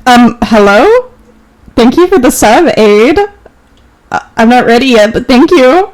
Hello? Thank you for the sub, Aid. I'm not ready yet, but thank you.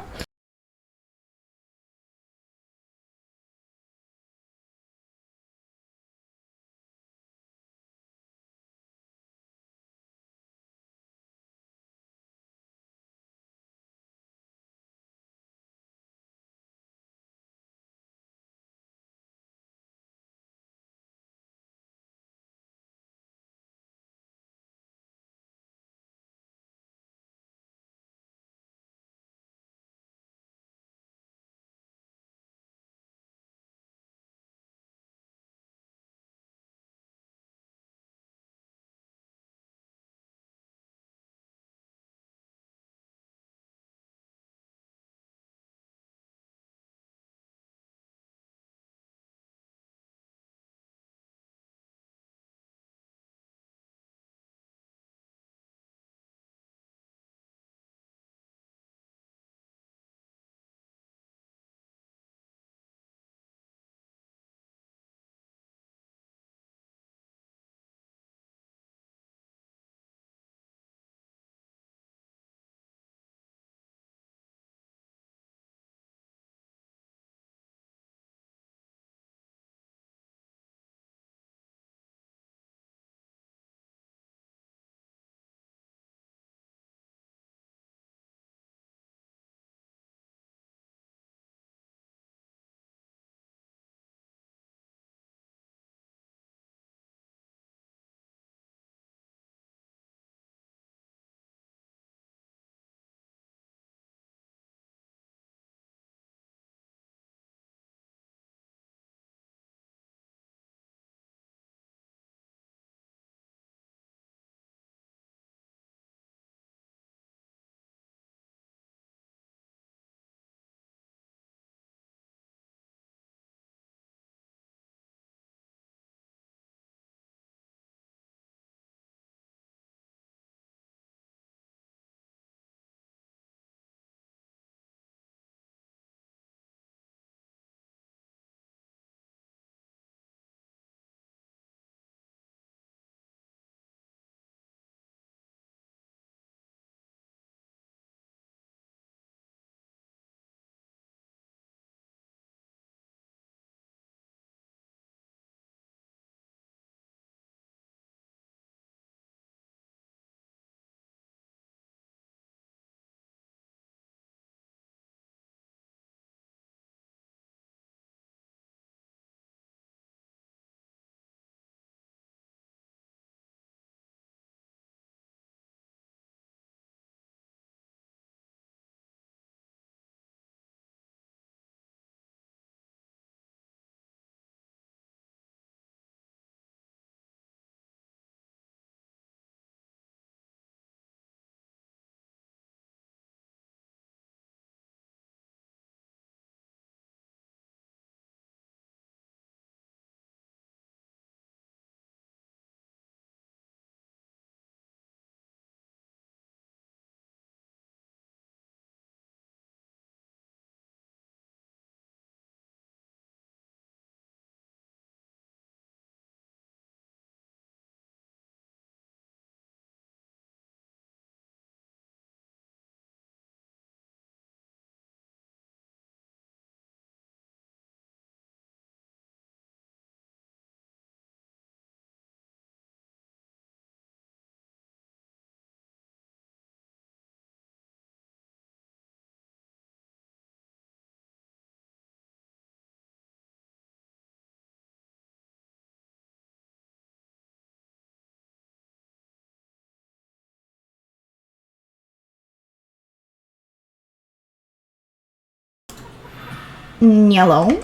Yellow.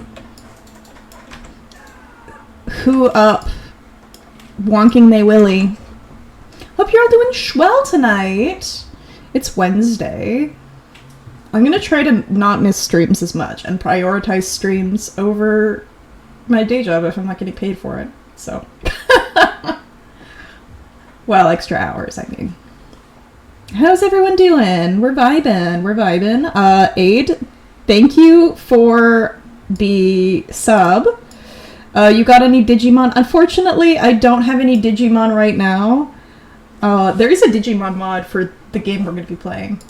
Who up? Wonking they willy. Hope you're all doing swell tonight. It's Wednesday. I'm gonna try to not miss streams as much and prioritize streams over my day job if I'm not getting paid for it. So, well, extra hours, I mean. How's everyone doing? We're vibing. Aid, thank you for the sub. You got any Digimon? Unfortunately, I don't have any Digimon right now. There is a Digimon mod for the game we're going to be playing.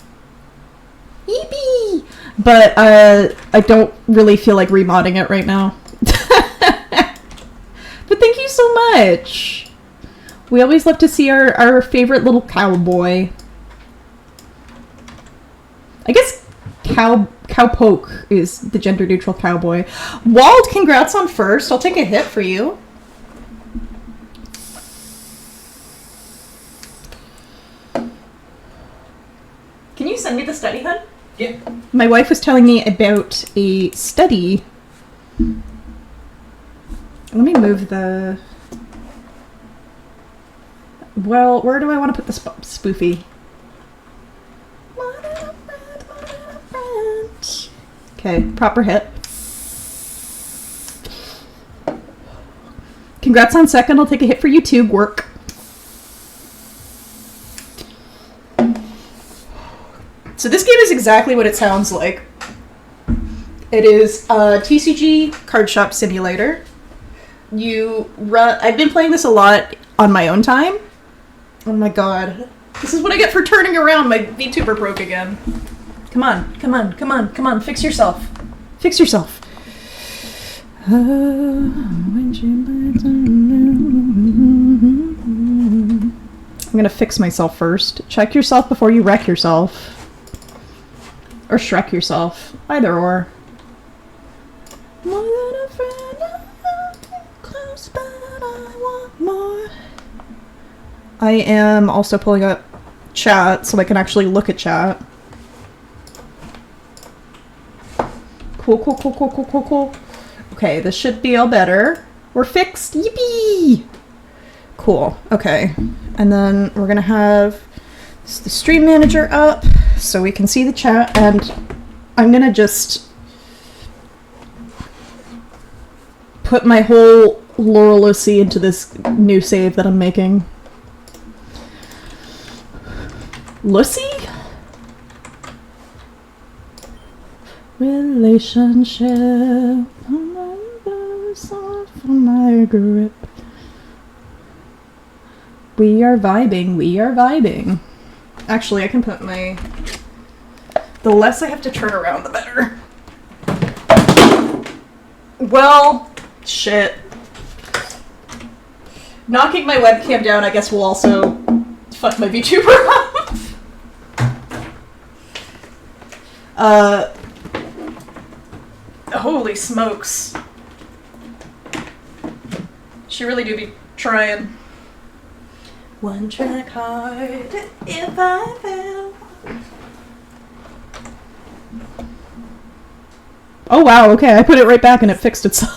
Yippee! But I don't really feel like remodding it right now. But thank you so much. We always love to see our favorite little cowboy. I guess cowpoke is the gender neutral cowboy. Wald, congrats on first. I'll take a hit for you. Can you send me the study, hun? Yeah. My wife was telling me about a study. Let me move the... Well, where do I want to put the spoofy? Okay, proper hit. Congrats on second. I'll take a hit for you too, Work. So this game is exactly what it sounds like. It is a TCG card shop simulator. You run... I've been playing this a lot on my own time. Oh my god. This is what I get for turning around. My VTuber broke again. Come on, come on, come on, come on. Fix yourself. Fix yourself. I'm gonna fix myself first. Check yourself before you wreck yourself. Or Shrek yourself. Either or. More than a friend, I'm close, but I want more. I am also pulling up chat so I can actually look at chat. Cool. Okay, this should be all better. We're fixed. Yippee! Cool. Okay. And then we're gonna have the stream manager up so we can see the chat, and I'm gonna just put my whole Laurel Lucy into this new save that I'm making. Lucy? Relationship from my grip. We are vibing. Actually, I can put my... The less I have to turn around, the better. Well, shit. Knocking my webcam down, I guess, will also fuck my VTuber up. Holy smokes. She really do be trying. One track hard if I fail. Oh wow, okay, I put it right back and it fixed itself.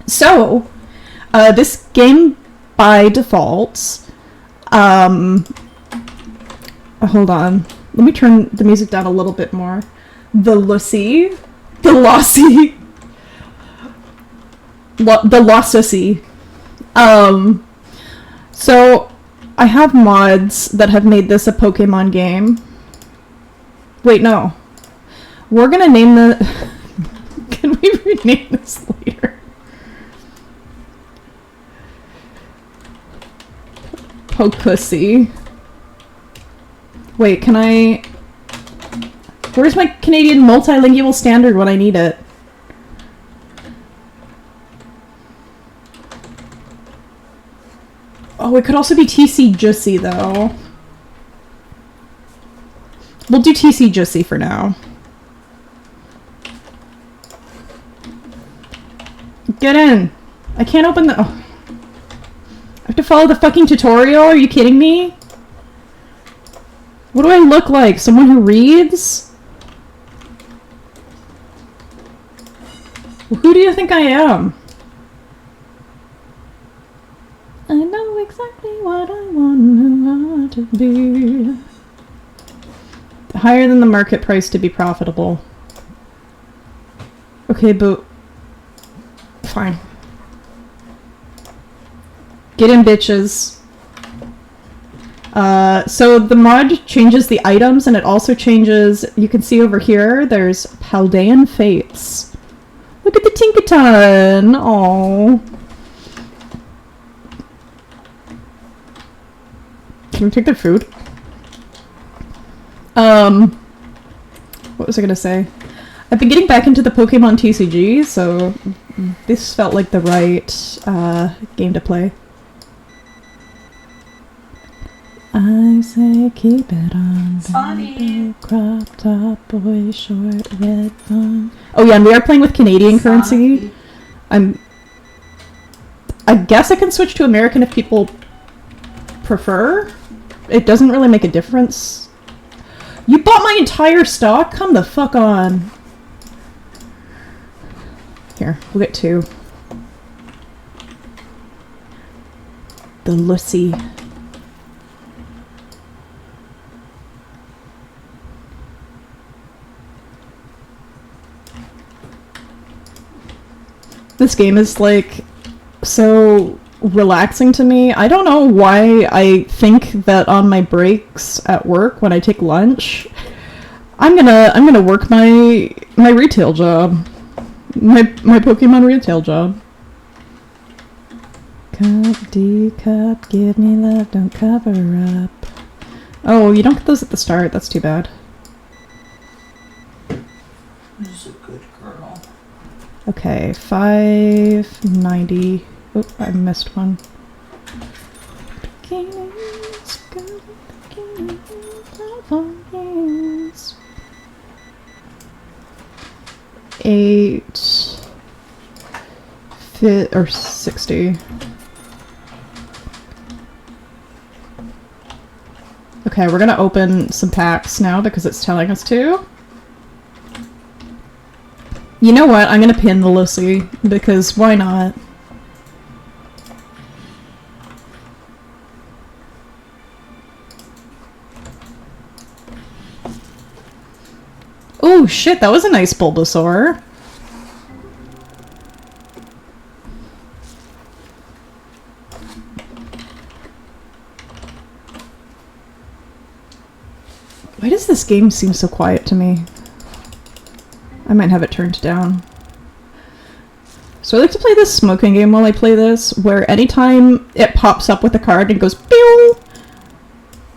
So, this game by default, hold on. Let me turn the music down a little bit more. The Lossy. So I have mods that have made this a Pokemon game. Wait, no. We're gonna name the... Can we rename this later? Pokussy. Wait, can I... Where's my Canadian multilingual standard when I need it? Oh, it could also be TC Jussy, though. We'll do TC Jussy for now. Get in! I can't open the... Oh. I have to follow the fucking tutorial? Are you kidding me? What do I look like? Someone who reads? Well, who do you think I am? I know exactly what I want to be. Higher than the market price to be profitable. Okay, but... Fine. Get in, bitches. So the mod changes the items, and it also changes... You can see over here, there's Paldean Fates. Look at the Tinkaton! Aww. Can we take their food? What was I gonna say? I've been getting back into the Pokemon TCG, so this felt like the right game to play. I say keep it on. Sonny. Crop top, boy short, red thong. Oh yeah, and we are playing with Canadian currency. I guess I can switch to American if people prefer. It doesn't really make a difference. You bought my entire stock? Come the fuck on. Here, we'll get 2. The Lucy. This game is like so relaxing to me. I don't know why I think that on my breaks at work when I take lunch, I'm gonna work my retail job. My Pokemon retail job. Cup, D cup, give me love, don't cover up. Oh, you don't get those at the start, that's too bad. Who's a good girl? Okay, 590. Oh, I missed one. Eight, or 60. Okay, we're gonna open some packs now because it's telling us to. You know what? I'm gonna pin the Lucy because why not? Oh shit, that was a nice Bulbasaur. Why does this game seem so quiet to me? I might have it turned down. So I like to play this smoking game while I play this, where anytime it pops up with a card and goes pew,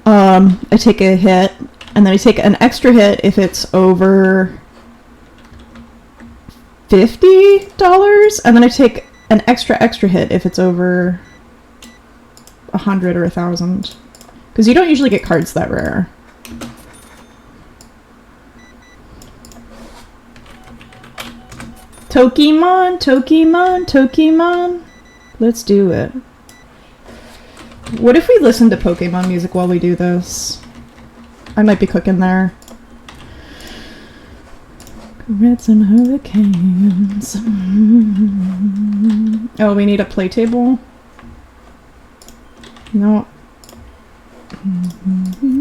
I take a hit, and then I take an extra hit if it's over $50, and then I take an extra hit if it's over 100 or 1,000. Because you don't usually get cards that rare. Tokemon, Tokemon, Tokemon. Let's do it. What if we listen to Pokemon music while we do this? I might be cooking there. Reds and hurricanes. Oh, we need a play table? No.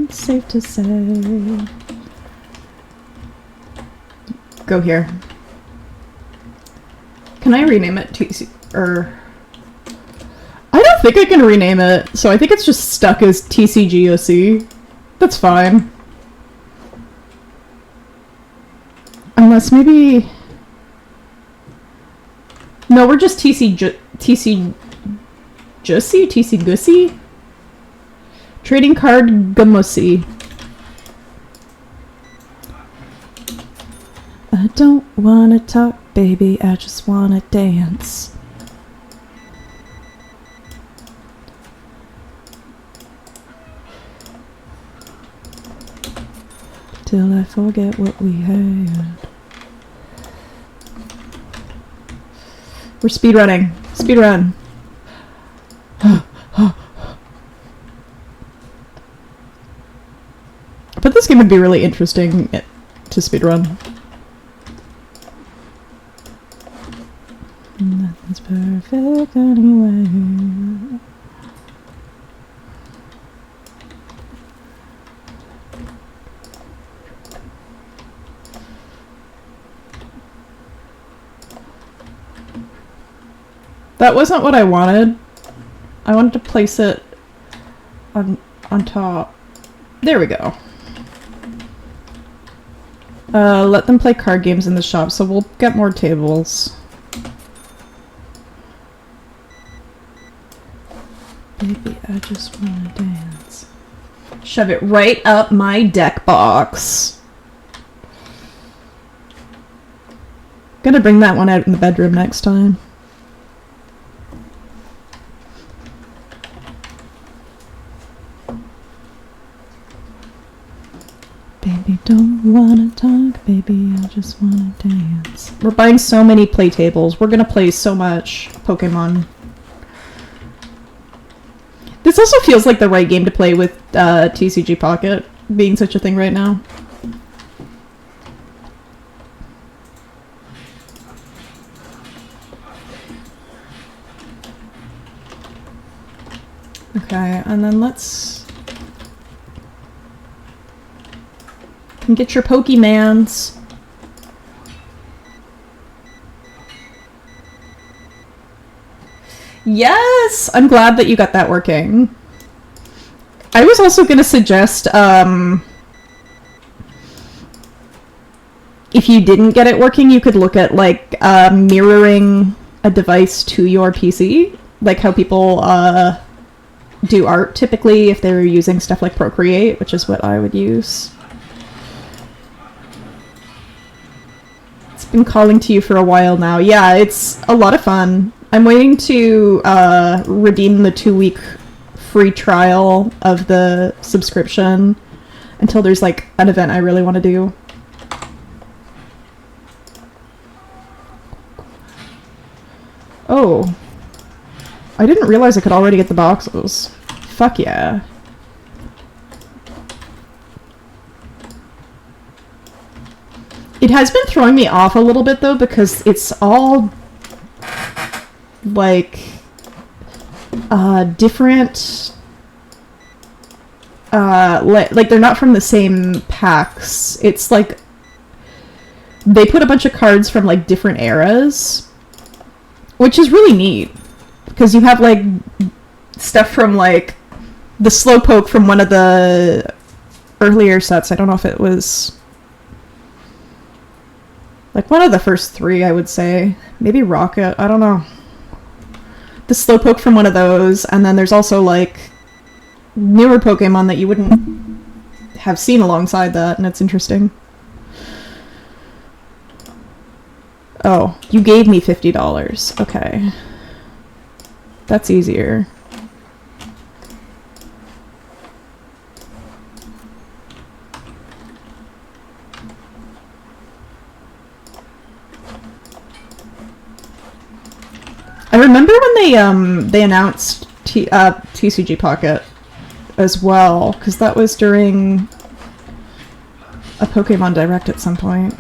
Safe to say. Go here. Can I rename it TC or I don't think I can rename it, so I think it's just stuck as TCGOC. That's fine. Unless maybe no, we're just TC Gussy? Trading card Gamusi. I don't wanna talk, baby, I just wanna dance. Till I forget what we had. We're speedrunning. Speedrun. But this game would be really interesting to speedrun. Nothing's perfect anyway. That wasn't what I wanted. I wanted to place it on top. There we go. Let them play card games in the shop, so we'll get more tables. Baby, I just wanna dance. Shove it right up my deck box. Gonna bring that one out in the bedroom next time. Baby, don't wanna talk, baby, I just wanna dance. We're buying so many play tables. We're gonna play so much Pokemon. This also feels like the right game to play with TCG Pocket being such a thing right now. Okay, and then let's get your Pokemans. Yes! I'm glad that you got that working. I was also going to suggest, if you didn't get it working, you could look at, like, mirroring a device to your PC. Like how people, do art typically if they're using stuff like Procreate, which is what I would use. It's been calling to you for a while now. Yeah, it's a lot of fun. I'm waiting to redeem the 2-week free trial of the subscription until there's like an event I really want to do. Oh. I didn't realize I could already get the boxes. Fuck yeah. It has been throwing me off a little bit though because it's all like different like they're not from the same packs. It's like they put a bunch of cards from like different eras, which is really neat. Because you have, like, stuff from, like, the Slowpoke from one of the earlier sets. I don't know if it was, like, one of the first 3, I would say. Maybe Rocket. I don't know. The Slowpoke from one of those. And then there's also, like, newer Pokemon that you wouldn't have seen alongside that. And it's interesting. Oh, you gave me $50. Okay. That's easier. I remember when they announced TCG Pocket as well, because that was during a Pokemon Direct at some point.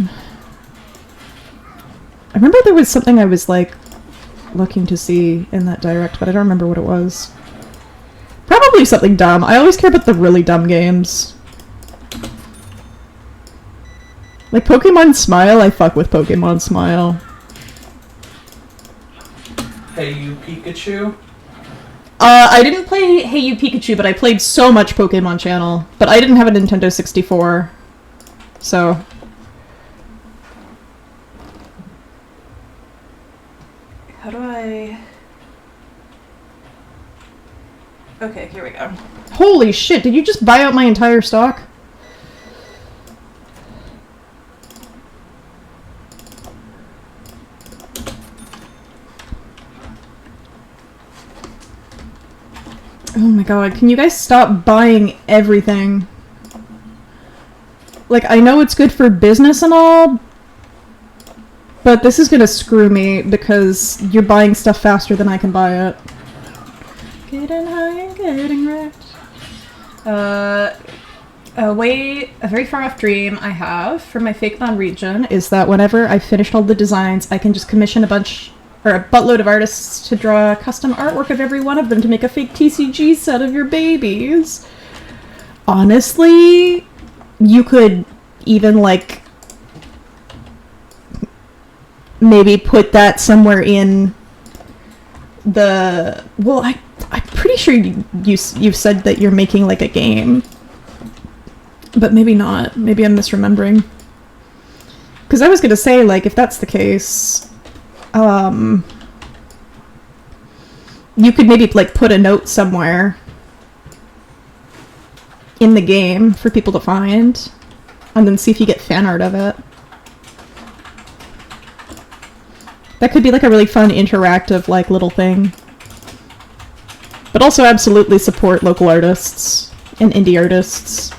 I remember there was something I was like looking to see in that Direct, but I don't remember what it was. Probably something dumb. I always care about the really dumb games. Like Pokemon Smile, I fuck with Pokemon Smile. Hey You Pikachu? I didn't play Hey You Pikachu, but I played so much Pokemon Channel. But I didn't have a Nintendo 64, so... How do I... Okay, here we go. Holy shit, did you just buy out my entire stock? Oh my god, can you guys stop buying everything? Like, I know it's good for business and all, but this is gonna screw me because you're buying stuff faster than I can buy it. Getting high and getting wrecked. A very far off dream I have for my Fake Bond region is that whenever I've finished all the designs, I can just commission a buttload of artists to draw custom artwork of every one of them to make a fake TCG set of your babies. Honestly, you could even, like, maybe put that somewhere in the... Well, I'm pretty sure you've said that you're making, like, a game. But maybe not. Maybe I'm misremembering. Because I was gonna say, like, if that's the case... you could maybe, like, put a note somewhere in the game for people to find, and then see if you get fan art of it. That could be like a really fun interactive like little thing. But also absolutely support local artists and indie artists.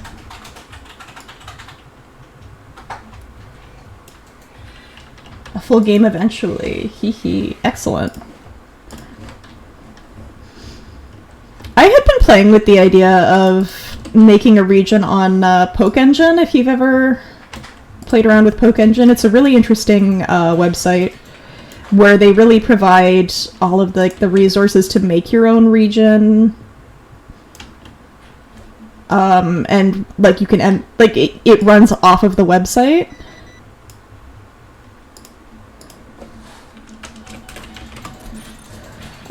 A full game eventually. Hee hee. Excellent. I had been playing with the idea of making a region on Poke Engine, if you've ever played around with Poke Engine. It's a really interesting website where they really provide all of the resources to make your own region. And like you can it runs off of the website.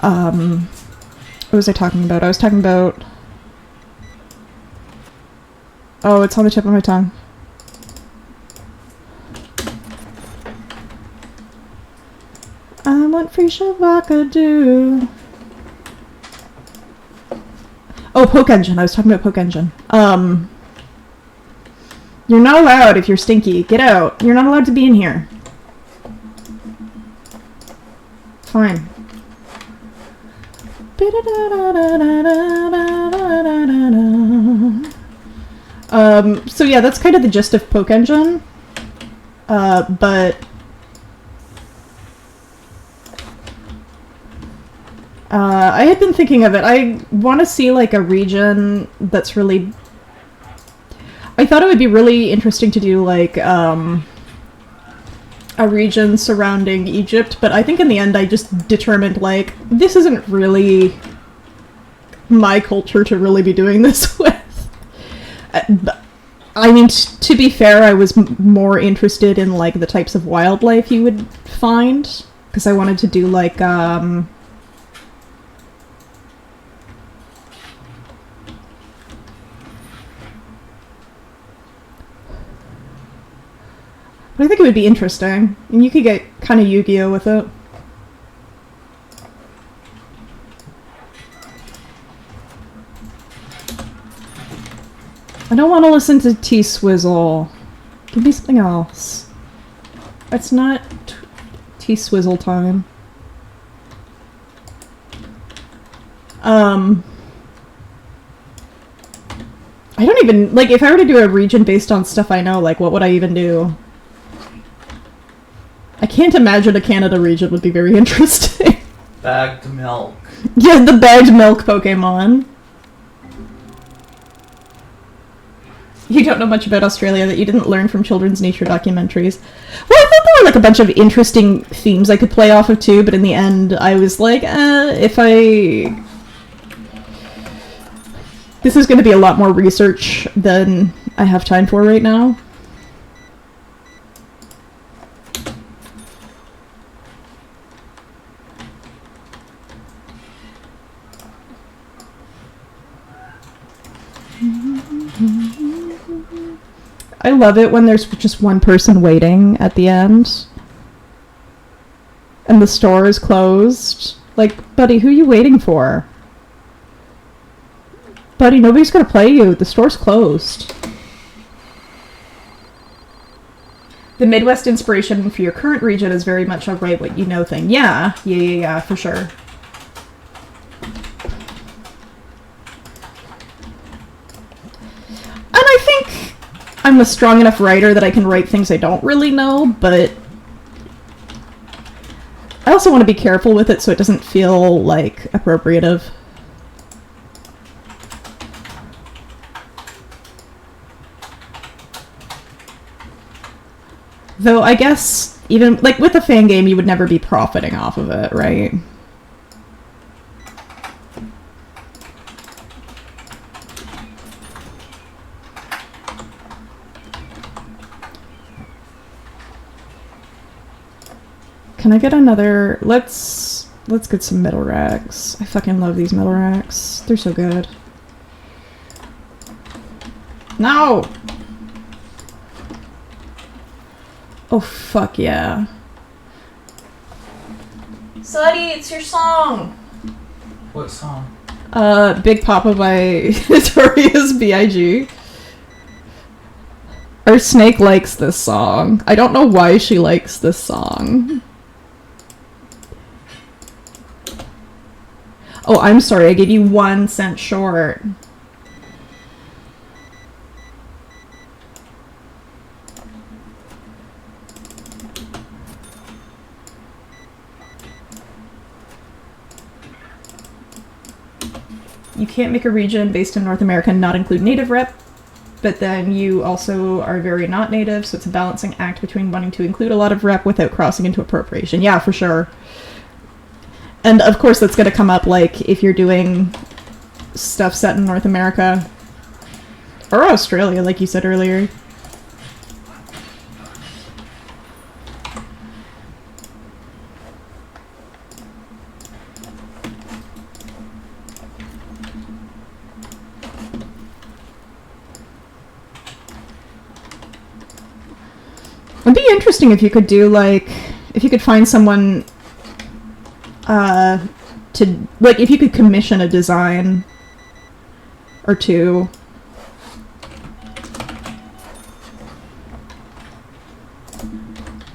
What was I talking about? I was talking about... Oh, it's on the tip of my tongue. I want free Shavakadu. Oh, Poke Engine. I was talking about Poke Engine. You're not allowed if you're stinky. Get out. You're not allowed to be in here. Fine. So yeah, that's kind of the gist of Poke Engine. But I had been thinking of it. I want to see like a region that's really... I thought it would be really interesting to do like a region surrounding Egypt, but I think in the end I just determined like this isn't really my culture to really be doing this with. I mean, to be fair, I was more interested in like the types of wildlife you would find, because I wanted to do like but I think it would be interesting, and you could get kind of Yu-Gi-Oh with it. I don't want to listen to T-Swizzle. Give me something else. It's not T-Swizzle time. I don't even... Like, if I were to do a region based on stuff I know, like, what would I even do? I can't imagine a Canada region would be very interesting. Bagged milk. Yeah, the bagged milk Pokemon. You don't know much about Australia that you didn't learn from children's nature documentaries. Well, I thought there were like a bunch of interesting themes I could play off of too, but in the end I was like, if I... This is going to be a lot more research than I have time for right now. I love it when there's just one person waiting at the end. And the store is closed. Like, buddy, who are you waiting for? Buddy, nobody's gonna play you. The store's closed. The Midwest inspiration for your current region is very much a write what you know thing. Yeah, for sure. And I think I'm a strong enough writer that I can write things I don't really know, but I also want to be careful with it so it doesn't feel, like, appropriative. Though, I guess, even, like, with a fan game, you would never be profiting off of it, right? Can I get another... Let's get some metal racks. I fucking love these metal racks. They're so good. No! Oh, fuck yeah. Suddy, it's your song! What song? Big Papa by Notorious B.I.G. Our snake likes this song. I don't know why she likes this song. Oh, I'm sorry, I gave you 1 cent short. You can't make a region based in North America and not include native rep, but then you also are very not native, so it's a balancing act between wanting to include a lot of rep without crossing into appropriation. Yeah, for sure. And of course that's going to come up, like, if you're doing stuff set in North America or Australia, like you said earlier. It'd be interesting if you could do, like, if you could find someone to, like, if you could commission a design or two.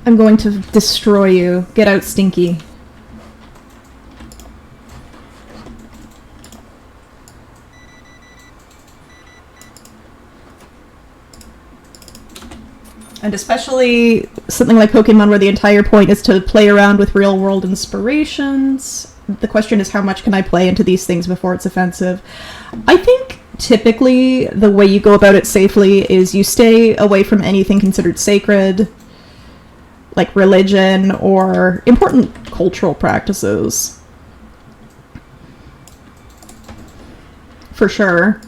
I'm going to destroy you. Get out, Stinky. And especially something like Pokemon where the entire point is to play around with real-world inspirations. The question is, how much can I play into these things before it's offensive? I think typically the way you go about it safely is you stay away from anything considered sacred, like religion or important cultural practices. For sure.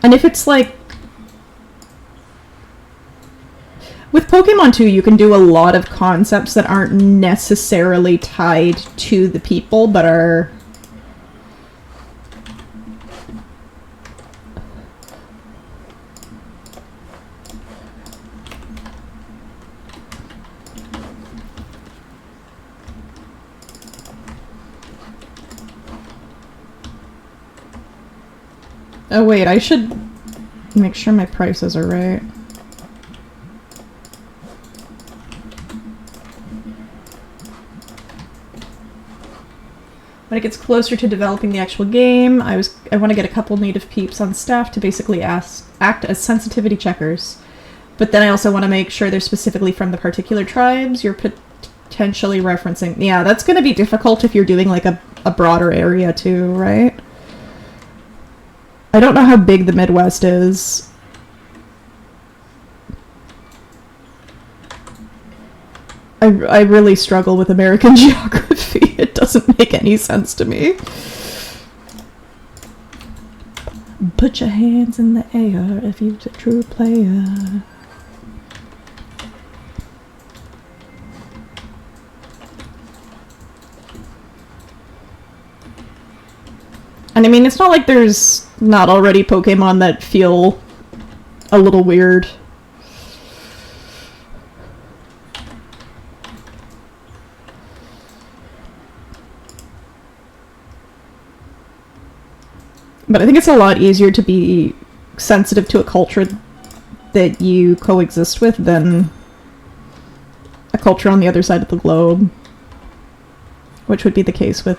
And if it's like, with Pokemon 2, you can do a lot of concepts that aren't necessarily tied to the people, but are... Oh wait, I should make sure my prices are right. When it gets closer to developing the actual game, I want to get a couple native peeps on staff to basically act as sensitivity checkers. But then I also want to make sure they're specifically from the particular tribes you're potentially referencing. Yeah, that's going to be difficult if you're doing like a broader area too, right? I don't know how big the Midwest is. I really struggle with American geography. It doesn't make any sense to me. Put your hands in the air if you're a true player. And I mean, it's not like there's not already Pokemon that feel a little weird. But I think it's a lot easier to be sensitive to a culture that you coexist with than a culture on the other side of the globe. Which would be the case with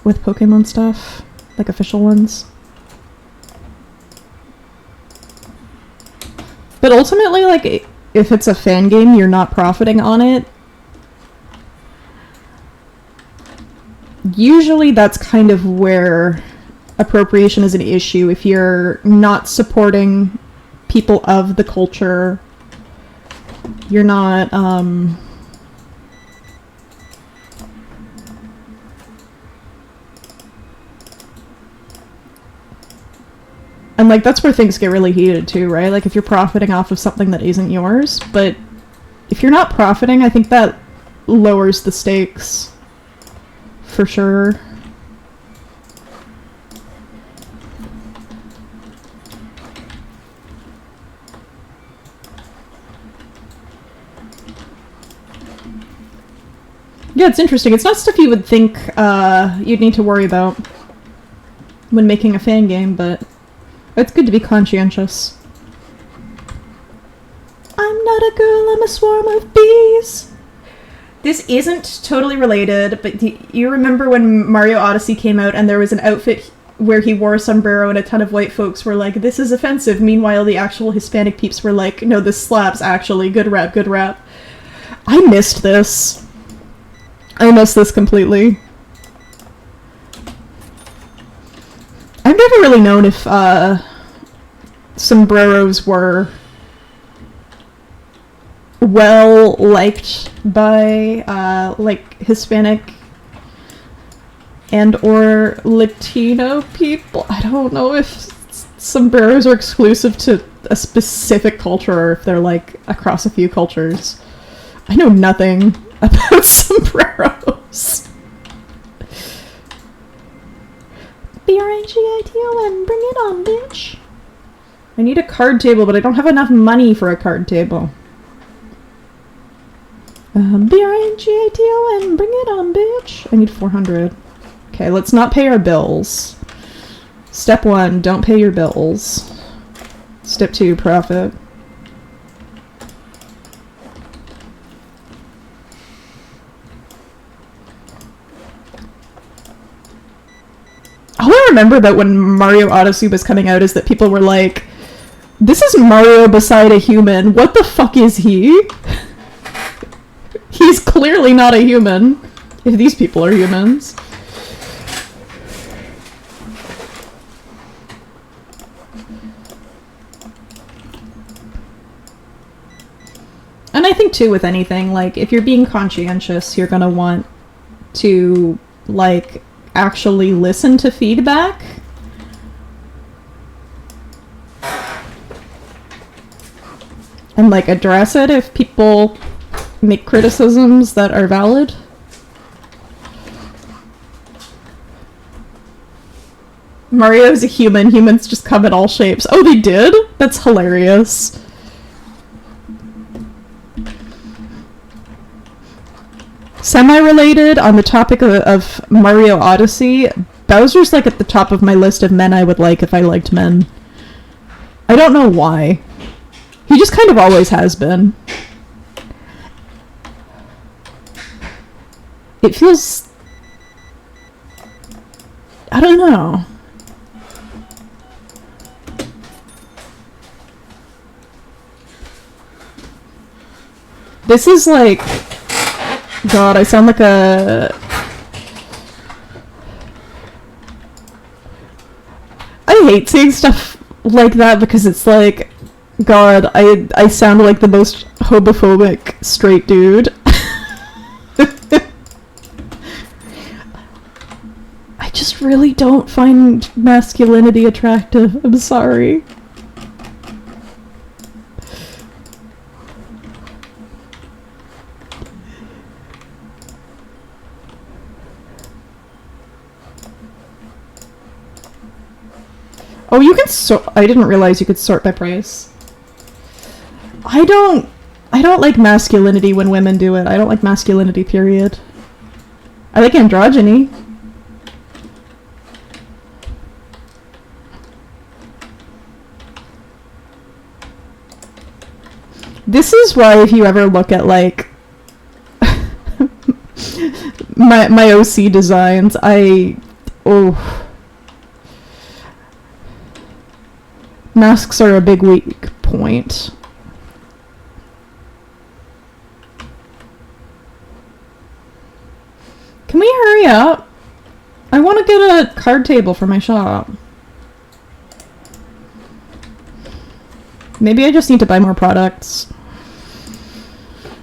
Pokemon stuff, like official ones. But ultimately, like, if it's a fan game, you're not profiting on it. Usually that's kind of where appropriation is an issue. If you're not supporting people of the culture, you're not, and, like, that's where things get really heated, too, right? Like, if you're profiting off of something that isn't yours. But if you're not profiting, I think that lowers the stakes. For sure. Yeah, it's interesting. It's not stuff you would think you'd need to worry about when making a fan game, but it's good to be conscientious. I'm not a girl, I'm a swarm of bees. This isn't totally related, but do you remember when Mario Odyssey came out and there was an outfit where he wore a sombrero and a ton of white folks were like, this is offensive. Meanwhile, the actual Hispanic peeps were like, no, this slaps, actually. Good rap, good rap. I missed this. I missed this completely. I've never really known if sombreros were well liked by like Hispanic and or Latino people. I don't know if sombreros are exclusive to a specific culture or if they're like across a few cultures. I know nothing about sombreros. B-R-A-G-I-T-O-N, bring it on, bitch. I need a card table, but I don't have enough money for a card table. B-R-A-G-I-T-O-N, bring it on, bitch. I need 400. Okay, let's not pay our bills. Step 1, don't pay your bills. Step 2, profit. All I remember about when Mario Odyssey was coming out is that people were like, this is Mario beside a human. What the fuck is he? He's clearly not a human, if these people are humans. And I think, too, with anything, like, if you're being conscientious, you're gonna want to, like, actually listen to feedback. And, like, address it if people make criticisms that are valid. Mario's a human. Humans just come in all shapes. Oh, they did? That's hilarious. Semi-related, on the topic of Mario Odyssey, Bowser's like at the top of my list of men I would like if I liked men. I don't know why. He just kind of always has been. It feels... I don't know. This is like... God, I sound like a... I hate saying stuff like that because it's like... God, I sound like the most homophobic straight dude. I just really don't find masculinity attractive. I'm sorry. Oh, you can sort... I didn't realize you could sort by price. I don't like masculinity when women do it. I don't like masculinity, period. I like androgyny. This is why if you ever look at, like, my OC designs, masks are a big weak point. Can we hurry up? I want to get a card table for my shop. Maybe I just need to buy more products.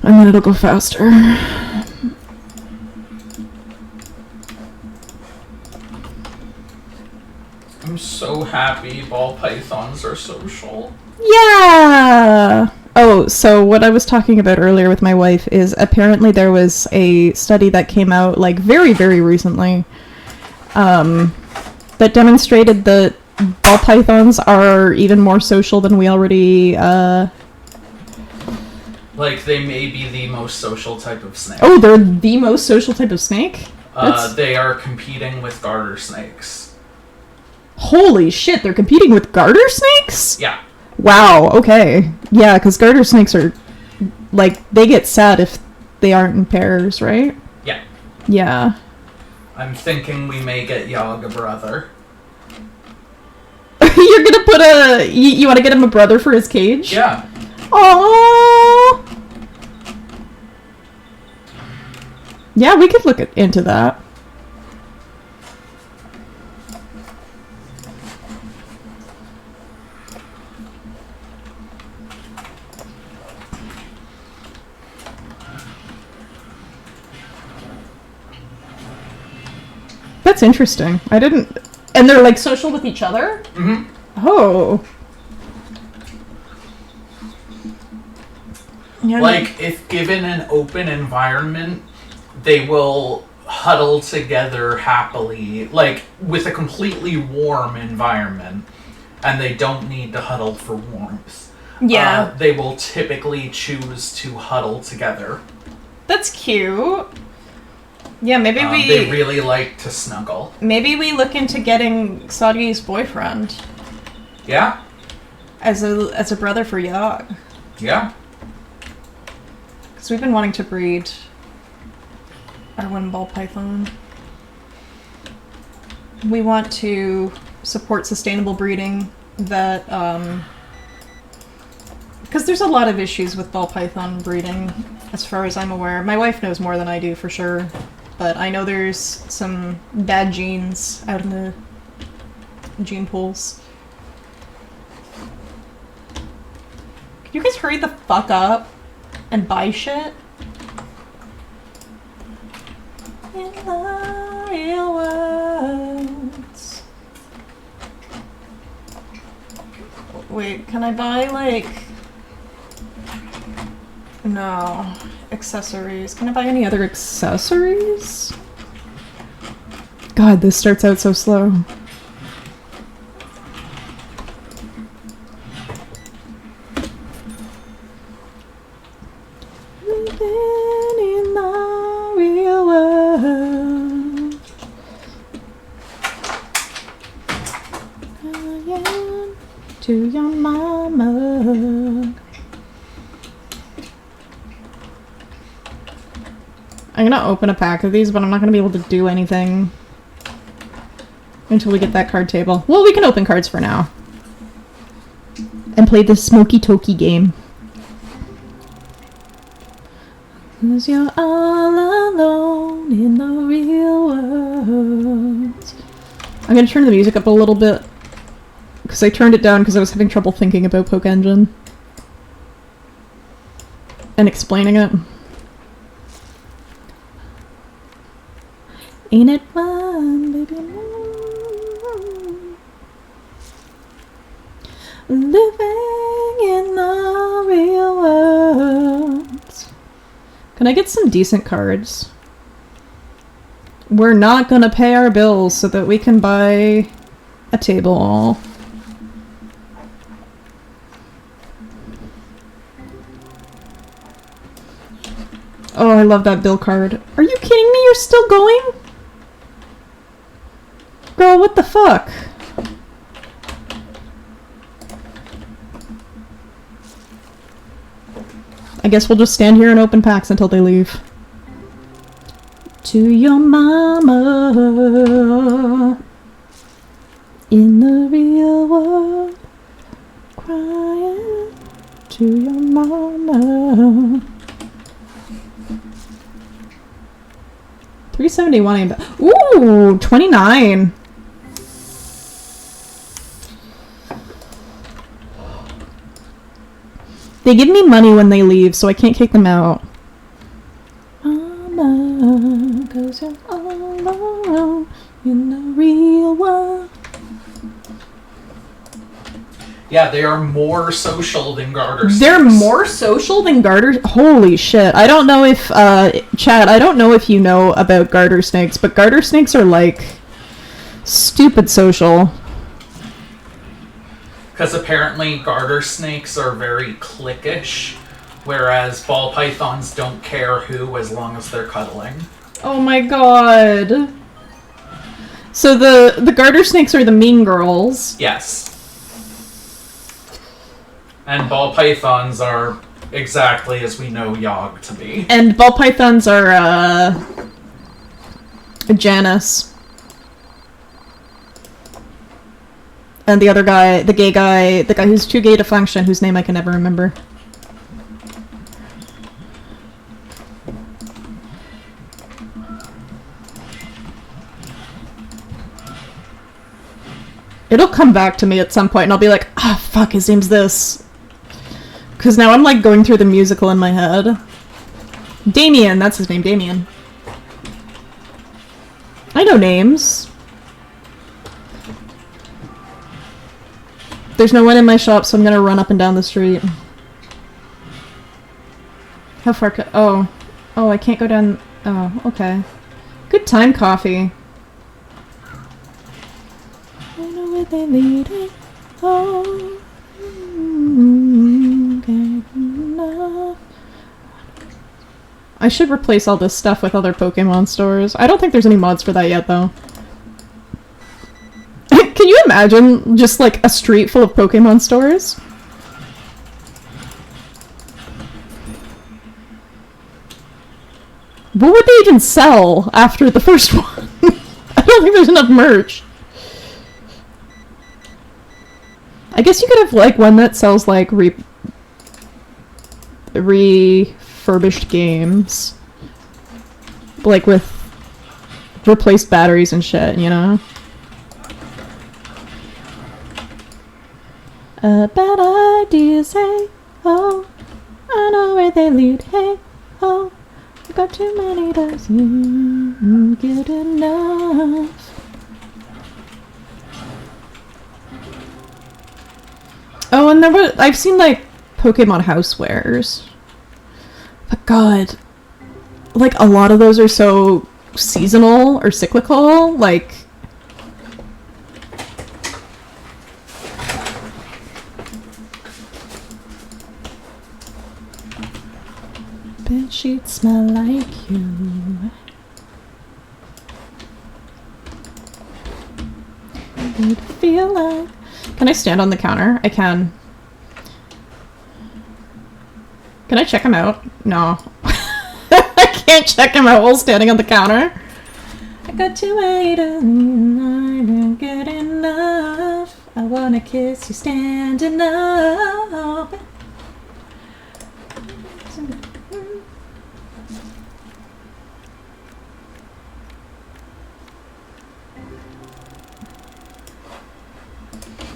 And then it'll go faster. I'm so happy ball pythons are social. Yeah! Oh, so what I was talking about earlier with my wife is apparently there was a study that came out, like, very, very recently, that demonstrated that ball pythons are even more social than we already Like, they may be the most social type of snake. Oh, they're the most social type of snake? They are competing with garter snakes. Holy shit, they're competing with garter snakes? Yeah. Wow, okay. Yeah, because garter snakes are, like, they get sad if they aren't in pairs, right? Yeah. Yeah. I'm thinking we may get Yog a brother. You're gonna put a... You want to get him a brother for his cage? Yeah. Aww. Yeah, we could look into that. That's interesting. I didn't... And they're, like, social with each other? Mm-hmm. Oh. Yeah, Like, if given an open environment, they will huddle together happily, like, with a completely warm environment, and they don't need to huddle for warmth. Yeah. They will typically choose to huddle together. That's cute. Yeah, maybe They really like to snuggle. Maybe we look into getting Sadi's boyfriend Yeah? as a brother for Yog. Yeah. Because we've been wanting to breed our one ball python. We want to support sustainable breeding that, because there's a lot of issues with ball python breeding, as far as I'm aware. My wife knows more than I do, for sure. But I know there's some bad genes out in the gene pools. Can you guys hurry the fuck up and buy shit? In the real world. Wait, can I buy, like... No. Accessories. Can I buy any other accessories? God, this starts out so slow. Living in the real world. I am to your mama. I'm gonna open a pack of these, but I'm not gonna be able to do anything until we get that card table. Well, we can open cards for now. And play the Smoky Toki game. 'Cause you're all alone in the real world. I'm gonna turn the music up a little bit. Because I turned it down because I was having trouble thinking about Poke Engine. And explaining it. Ain't it fun, baby? Living in the real world. Can I get some decent cards? We're not gonna pay our bills so that we can buy a table. Oh, I love that bill card. Are you kidding me? You're still going? Girl, what the fuck? I guess we'll just stand here and open packs until they leave. To your mama in the real world, crying to your mama. 371 aimed. Ooh, 29. They give me money when they leave, so I can't kick them out. Mama, 'cause you're all alone in the real world. Yeah, they are more social than garter snakes. They're more social than garter... Holy shit. I don't know if, Chad, I don't know if you know about garter snakes, but garter snakes are, like, stupid social. Because apparently garter snakes are very cliquish. Whereas ball pythons don't care who as long as they're cuddling. Oh my god. So the garter snakes are the mean girls. Yes. And ball pythons are exactly as we know Yogg to be. And ball pythons are, Janus. And the other guy, the gay guy, the guy who's too gay to function, whose name I can never remember. It'll come back to me at some point and I'll be like, ah, fuck, his name's this. Because now I'm like going through the musical in my head. Damien, that's his name, Damien. I know names. There's no one in my shop, so I'm gonna run up and down the street. How far could... Oh, I can't go down... Oh, okay. Good time, coffee. I know where they lead it. Oh, I should replace all this stuff with other Pokemon stores. I don't think there's any mods for that yet, though. Can you imagine just like a street full of Pokemon stores? What would they even sell after the first one? I don't think there's enough merch. I guess you could have like one that sells like refurbished games. Like with replaced batteries and shit, you know? Bad ideas, hey, oh, I know where they lead, hey, oh, I got too many does you good enough. Oh, and I've seen like Pokemon housewares. But god, like a lot of those are so seasonal or cyclical, like... Bed sheets smell like you. I need to feel like... Can I stand on the counter? I can. Can I check him out? No. I can't check him out while standing on the counter. I got to wait I'm good enough. I wanna kiss you standing up.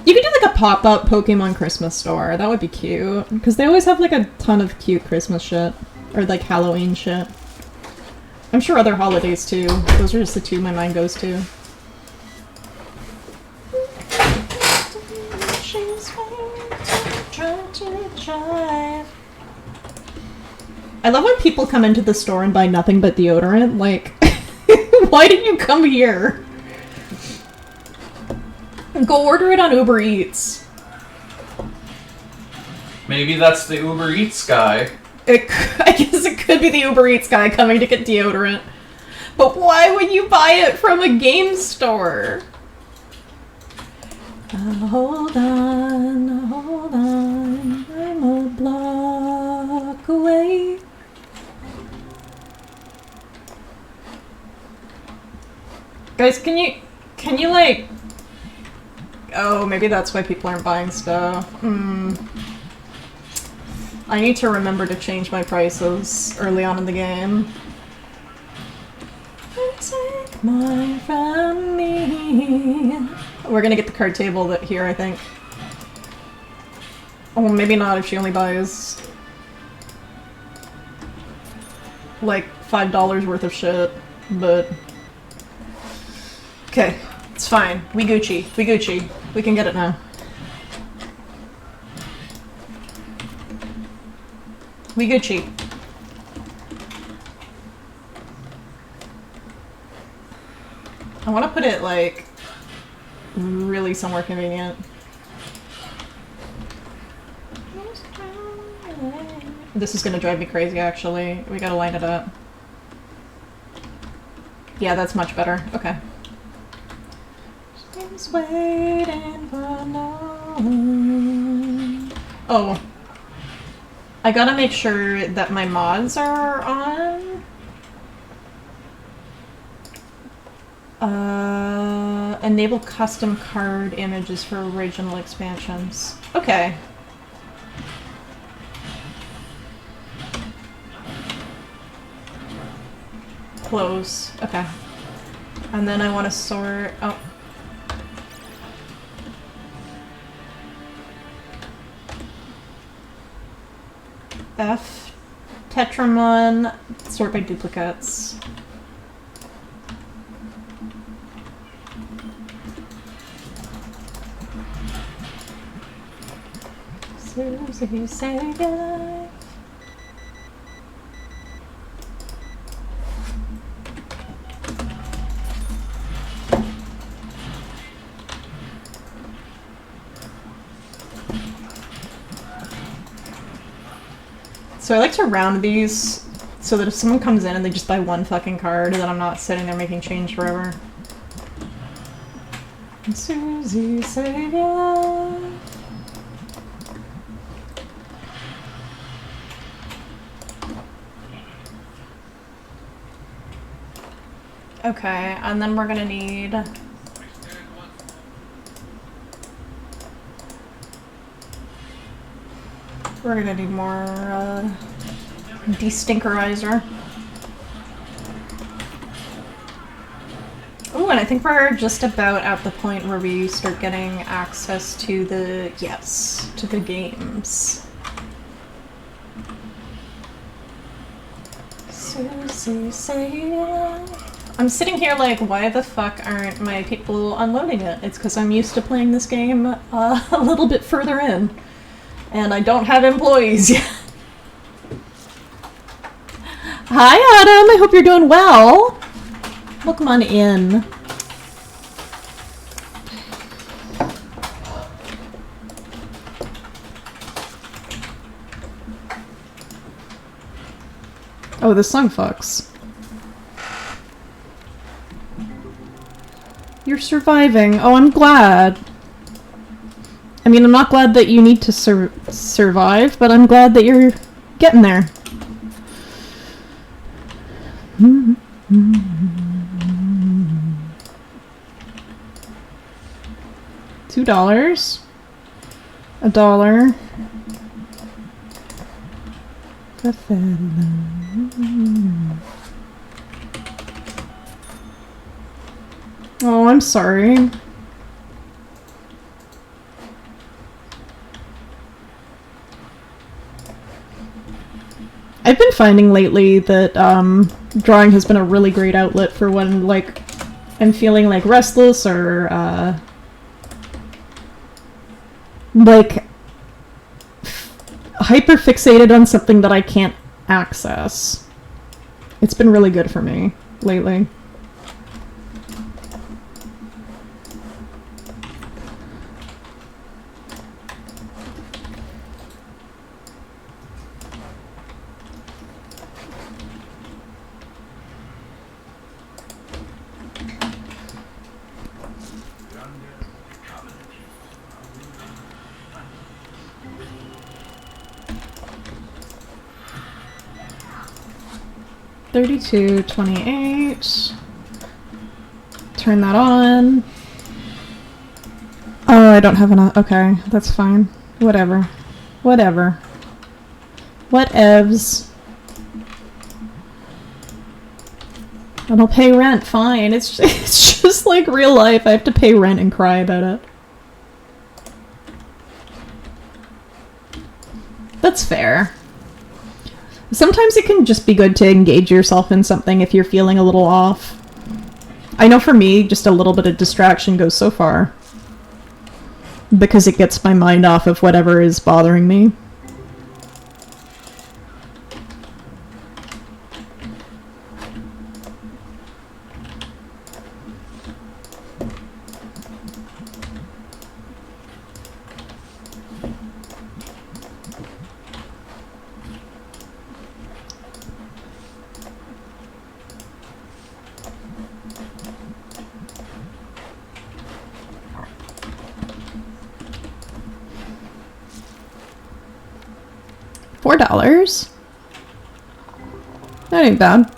You could do like a pop-up Pokemon Christmas store. That would be cute. Because they always have like a ton of cute Christmas shit. Or like Halloween shit. I'm sure other holidays too. Those are just the two my mind goes to. I love when people come into the store and buy nothing but deodorant. Like, why did you come here? Go order it on Uber Eats. Maybe that's the Uber Eats guy. I guess it could be the Uber Eats guy coming to get deodorant. But why would you buy it from a game store? Hold on, I'm a block away. Guys, can you like... Oh, maybe that's why people aren't buying stuff. I need to remember to change my prices early on in the game. Take mine from me. We're gonna get the card table here, I think. Oh, maybe not if she only buys like $5 worth of shit, but okay, it's fine. We Gucci. We can get it now. We Gucci. I want to put it like really somewhere convenient. This is gonna drive me crazy, actually. We gotta line it up. Yeah, that's much better. Okay. She's waiting for no one. Oh. I gotta make sure that my mods are on. Enable custom card images for original expansions. Okay. Close. Okay. And then I want to sort... Oh. F. Tetramon. Sort by duplicates. Susie, save your life. So I like to round these so that if someone comes in and they just buy one fucking card, then I'm not sitting there making change forever. Susie, save your life. Okay, and then we're gonna need... We're gonna need more, de-stinkerizer. Oh, and I think we're just about at the point where we start getting access to the... Yes, to the games. Susie, say I'm sitting here like, why the fuck aren't my people unloading it? It's because I'm used to playing this game a little bit further in. And I don't have employees yet. Hi, Adam. I hope you're doing well. Welcome on in. Oh, this song fucks. You're surviving. Oh, I'm glad. I mean, I'm not glad that you need to survive, but I'm glad that you're getting there. $2. $1. Oh, I'm sorry. I've been finding lately that drawing has been a really great outlet for when, like, I'm feeling, like, restless or, like, hyper-fixated on something that I can't access. It's been really good for me lately. $32.28. Turn that on. Oh, I don't have enough. Okay, that's fine. Whatever. Whatever. Whatevs. And I'll pay rent, fine. It's just like real life. I have to pay rent and cry about it. That's fair. Sometimes it can just be good to engage yourself in something if you're feeling a little off. I know for me, just a little bit of distraction goes so far. Because it gets my mind off of whatever is bothering me. $4. That ain't bad.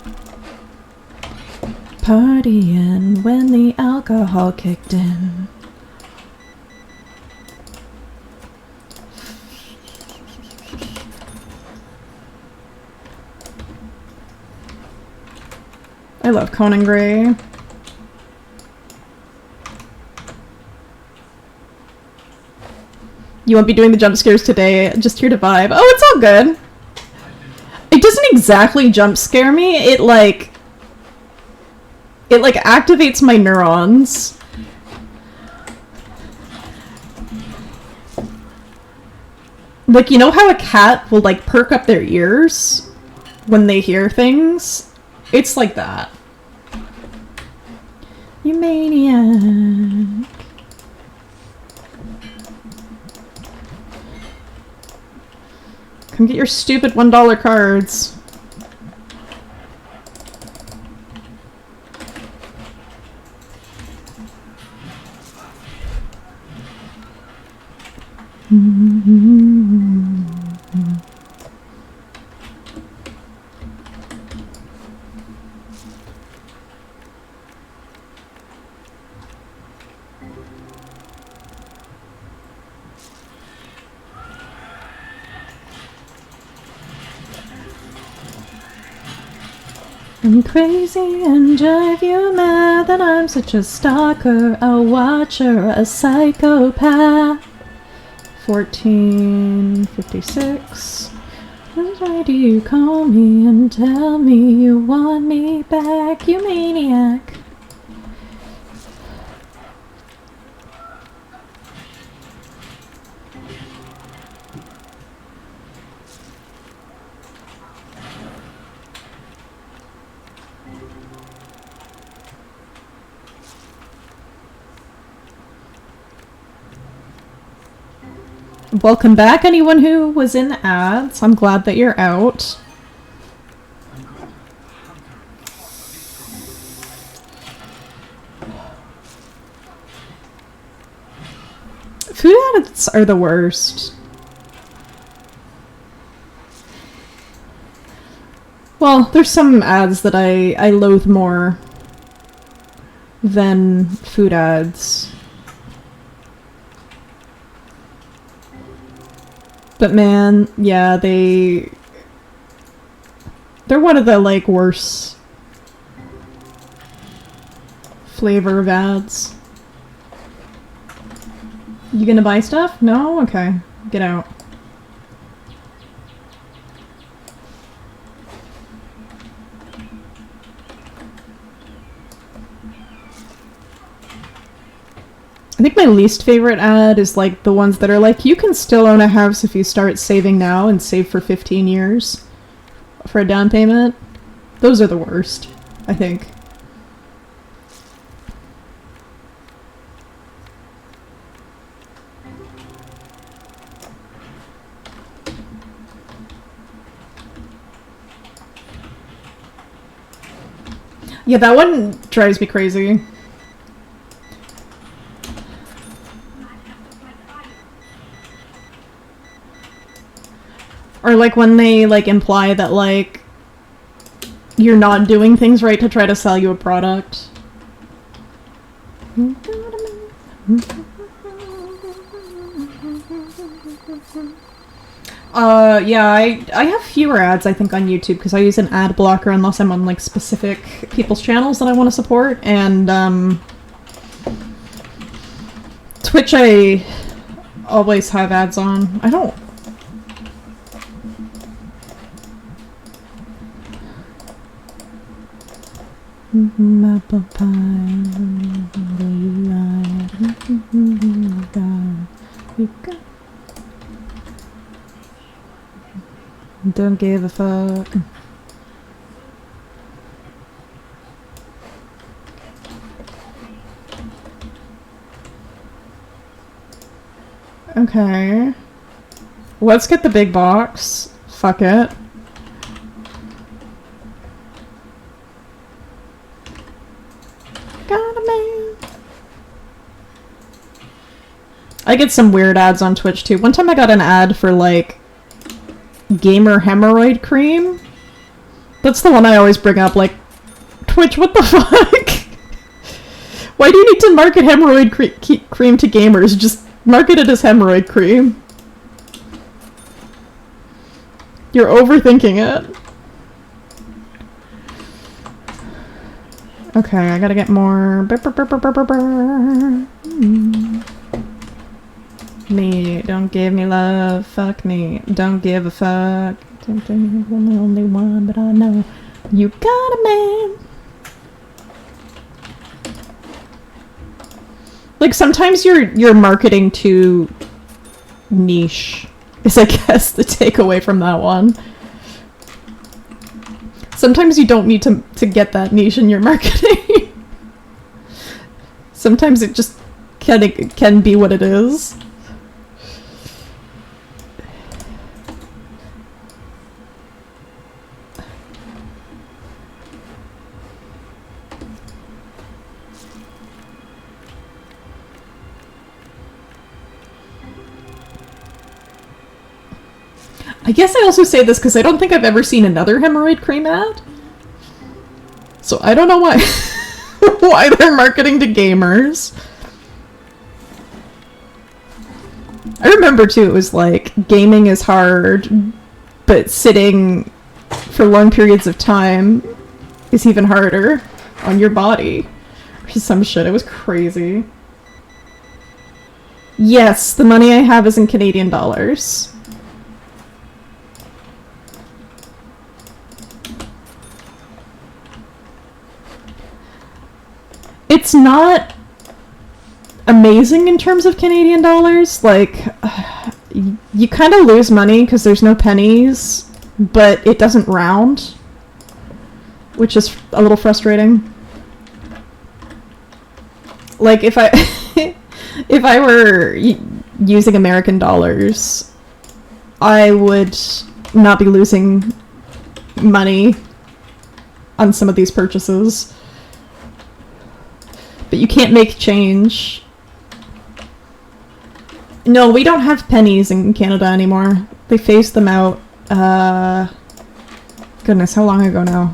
Partying when the alcohol kicked in. I love Conan Gray. You won't be doing the jump scares today, just here to vibe. Oh, it's all good. It doesn't exactly jump scare me. It activates my neurons. Like, you know how a cat will like perk up their ears when they hear things? It's like that. You maniac. Come get your stupid $1 cards. I'm crazy and drive you mad that I'm such a stalker, a watcher, a psychopath. 1456. Why do you call me and tell me you want me back, you maniac? Welcome back, anyone who was in ads. I'm glad that you're out. Food ads are the worst. Well, there's some ads that I loathe more than food ads. But man, yeah, they're one of the like worst flavor of ads. You gonna buy stuff? No? Okay. Get out. I think my least favorite ad is like the ones that are like, you can still own a house if you start saving now and save for 15 years for a down payment. Those are the worst, I think. Yeah, that one drives me crazy. Or like when they like imply that like you're not doing things right to try to sell you a product. Yeah, I have fewer ads I think on YouTube because I use an ad blocker unless I'm on like specific people's channels that I want to support, and Twitch I always have ads on. I don't. Apple pie, don't give a fuck. Okay. Let's get the big box. Fuck it. I get some weird ads on Twitch too. One time I got an ad for like gamer hemorrhoid cream. That's the one I always bring up, like, Twitch, what the fuck? Why do you need to market hemorrhoid cream to gamers? Just market it as hemorrhoid cream. You're overthinking it. Okay, I gotta get more. Me, don't give me love, fuck me, don't give a fuck. I'm the only one, but I know you got a man. Like, sometimes you're marketing too niche, is I guess the takeaway from that one. Sometimes you don't need to get that niche in your marketing. Sometimes it just can be what it is. I guess I also say this because I don't think I've ever seen another hemorrhoid cream ad. So I don't know why why they're marketing to gamers. I remember too, it was like, gaming is hard, but sitting for long periods of time is even harder on your body. Or some shit, it was crazy. Yes, the money I have is in Canadian dollars. It's not amazing in terms of Canadian dollars. Like, you kind of lose money because there's no pennies, but it doesn't round, which is a little frustrating. Like, if I if I were using American dollars, I would not be losing money on some of these purchases. But you can't make change. No, we don't have pennies in Canada anymore. They phased them out. Goodness, how long ago now?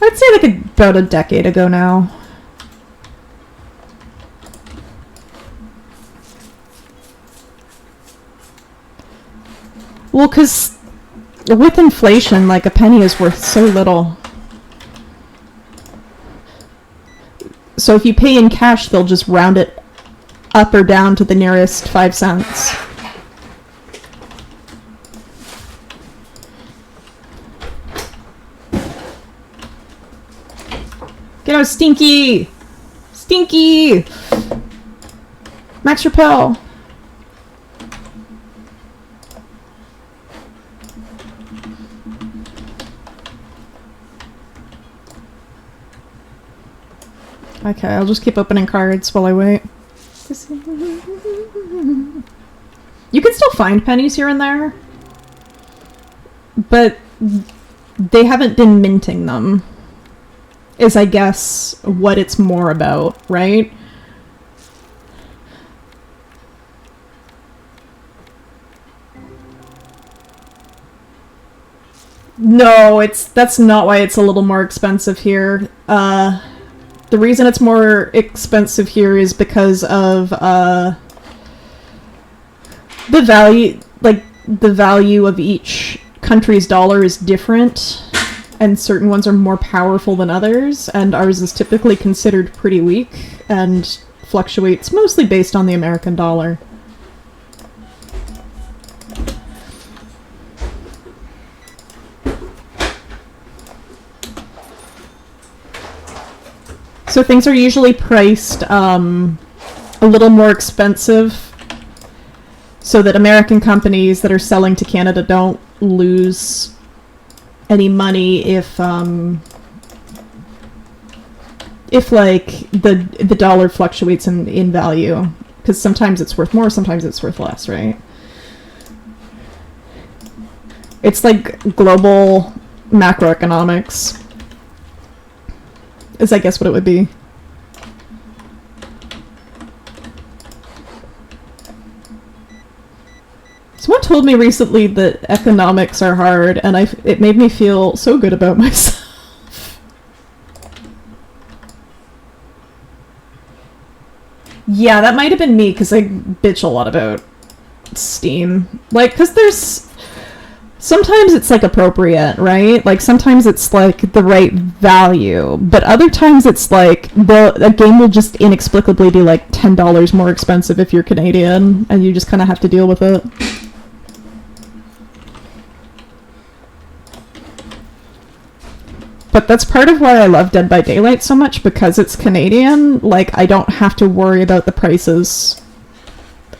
I'd say like about a decade ago now. Well, because with inflation, like, a penny is worth so little. So if you pay in cash, they'll just round it up or down to the nearest 5 cents. Get out, Stinky! Stinky! Max Repel! Okay, I'll just keep opening cards while I wait. You can still find pennies here and there, but they haven't been minting them, is I guess what it's more about, right? No, that's not why it's a little more expensive here. The reason it's more expensive here is because of the value, like, the value of each country's dollar is different, and certain ones are more powerful than others, and ours is typically considered pretty weak and fluctuates mostly based on the American dollar. So things are usually priced a little more expensive so that American companies that are selling to Canada don't lose any money if like the dollar fluctuates in value, because sometimes it's worth more, sometimes it's worth less, right? It's like global macroeconomics is, I guess, what it would be. Someone told me recently that economics are hard, and it made me feel so good about myself. Yeah, that might have been me, because I bitch a lot about Steam. Like, because there's... Sometimes it's, like, appropriate, right? Like, sometimes it's, like, the right value. But other times it's, like, a game will just inexplicably be, like, $10 more expensive if you're Canadian, and you just kind of have to deal with it. But that's part of why I love Dead by Daylight so much, because it's Canadian. Like, I don't have to worry about the prices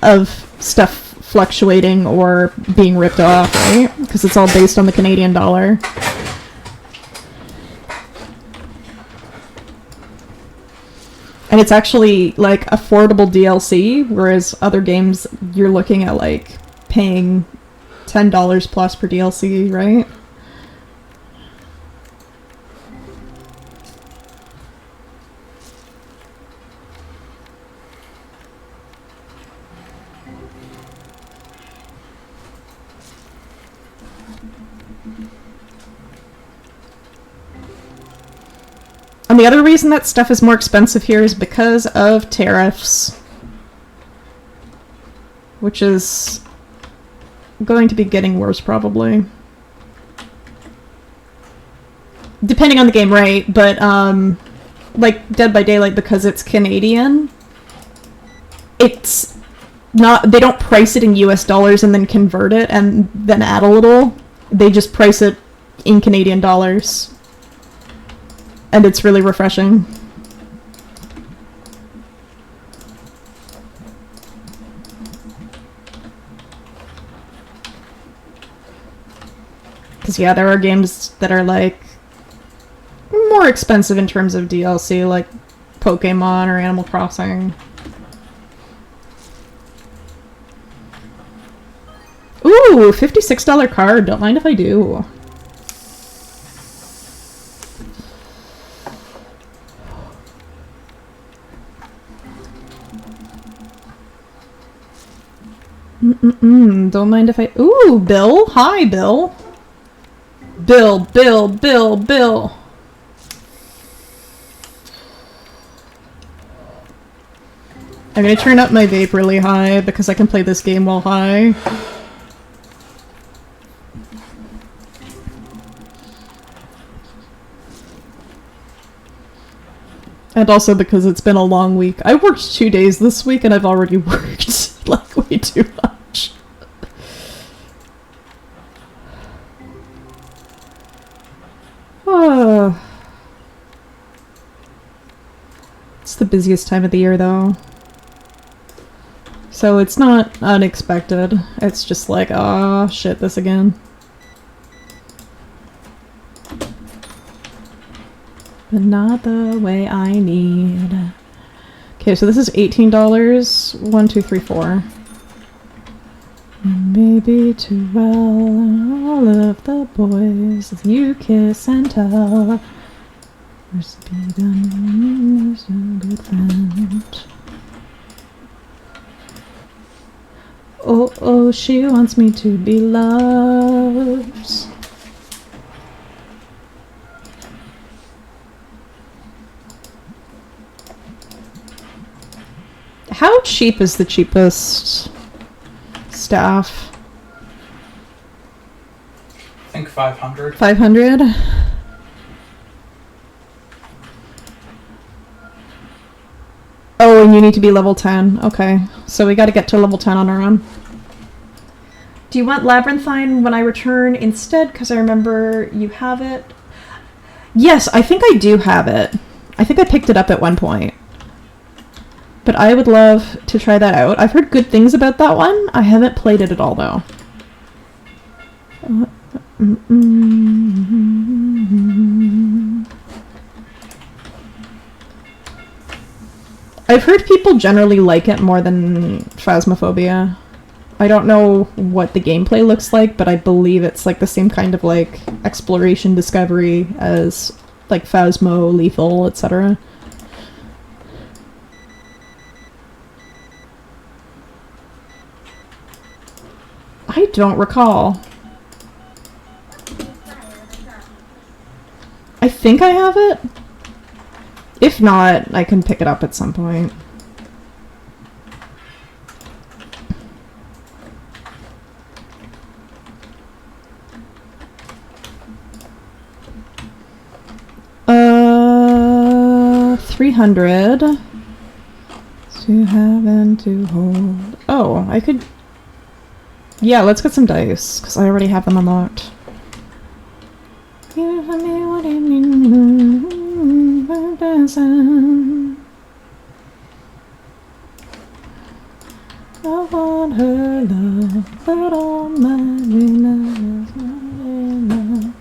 of stuff fluctuating or being ripped off, right? Because it's all based on the Canadian dollar. And it's actually, like, affordable DLC, whereas other games, you're looking at, like, paying $10 plus per DLC, right? And the other reason that stuff is more expensive here is because of tariffs. Which is going to be getting worse, probably. Depending on the game, right? But, like, Dead by Daylight, because it's Canadian, it's not... They don't price it in US dollars and then convert it and then add a little. They just price it in Canadian dollars. And it's really refreshing. Because, yeah, there are games that are, like, more expensive in terms of DLC, like Pokemon or Animal Crossing. Ooh, $56 card. Don't mind if I do. Don't mind if I... Ooh, Bill. Hi, Bill. Bill. I'm gonna turn up my vape really high because I can play this game while high. And also because it's been a long week. I worked 2 days this week and I've already worked like way too much. Oh. It's the busiest time of the year though. So it's not unexpected. It's just like, oh shit, this again. But not the way I need. Okay, so this is $18. 1, 2, 3, 4. Maybe too well, all of the boys you kiss and tell. There's a good friend. Oh, oh, she wants me to be loved. How cheap is the cheapest staff? I think 500. 500? Oh, and you need to be level 10. Okay, so we gotta get to level 10 on our own. Do you want Labyrinthine when I return instead? Because I remember you have it. Yes, I think I do have it. I think I picked it up at one point. But I would love to try that out. I've heard good things about that one. I haven't played it at all, though. I've heard people generally like it more than Phasmophobia. I don't know what the gameplay looks like, but I believe it's like the same kind of like exploration discovery as like Phasmo, Lethal, etc. I don't recall. I think I have it. If not, I can pick it up at some point. $300 to have and to hold. Oh, I could. Yeah, let's get some dice because I already have them unlocked. You tell me what it means. I want her love, but all my love is not enough.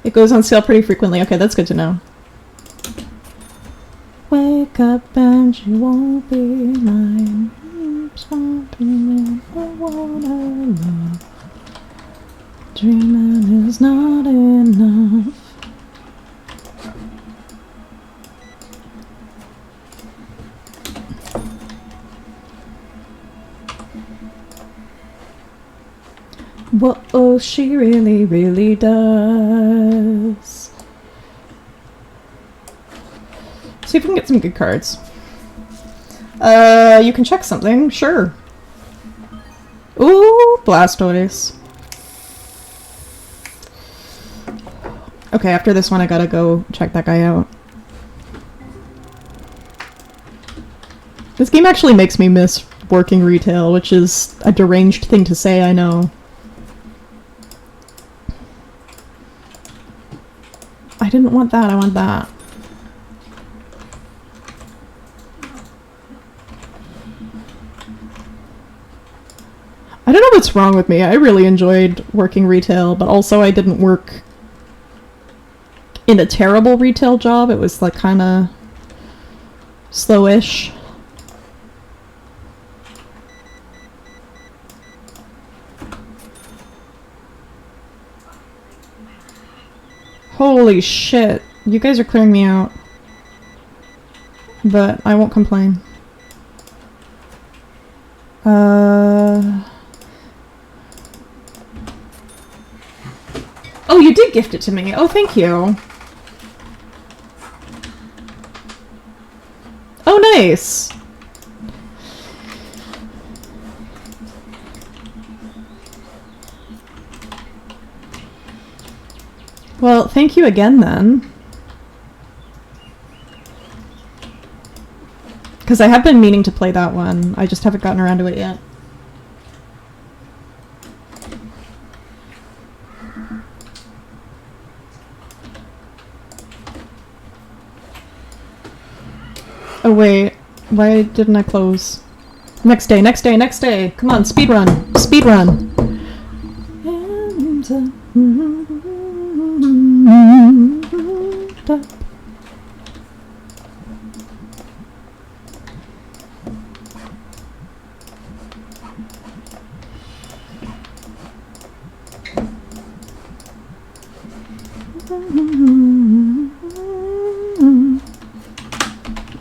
It goes on sale pretty frequently. Okay, that's good to know. Wake up and you won't be mine. I want her love. Dreaming is not enough. Whoa, she really, really does. See if we can get some good cards. You can check something, sure. Ooh, Blastoise. Okay, after this one I gotta go check that guy out. This game actually makes me miss working retail, which is a deranged thing to say, I know. I didn't want that, I want that. I don't know what's wrong with me. I really enjoyed working retail, but also I didn't work in a terrible retail job. It was like kind of slowish. Holy shit. You guys are clearing me out. But I won't complain. Oh, you did gift it to me. Oh, thank you. Oh, nice. Well, thank you again, then. Because I have been meaning to play that one. I just haven't gotten around to it yet. Oh wait, why didn't I close? Next day, next day, next day! Come on, speed run! Speed run!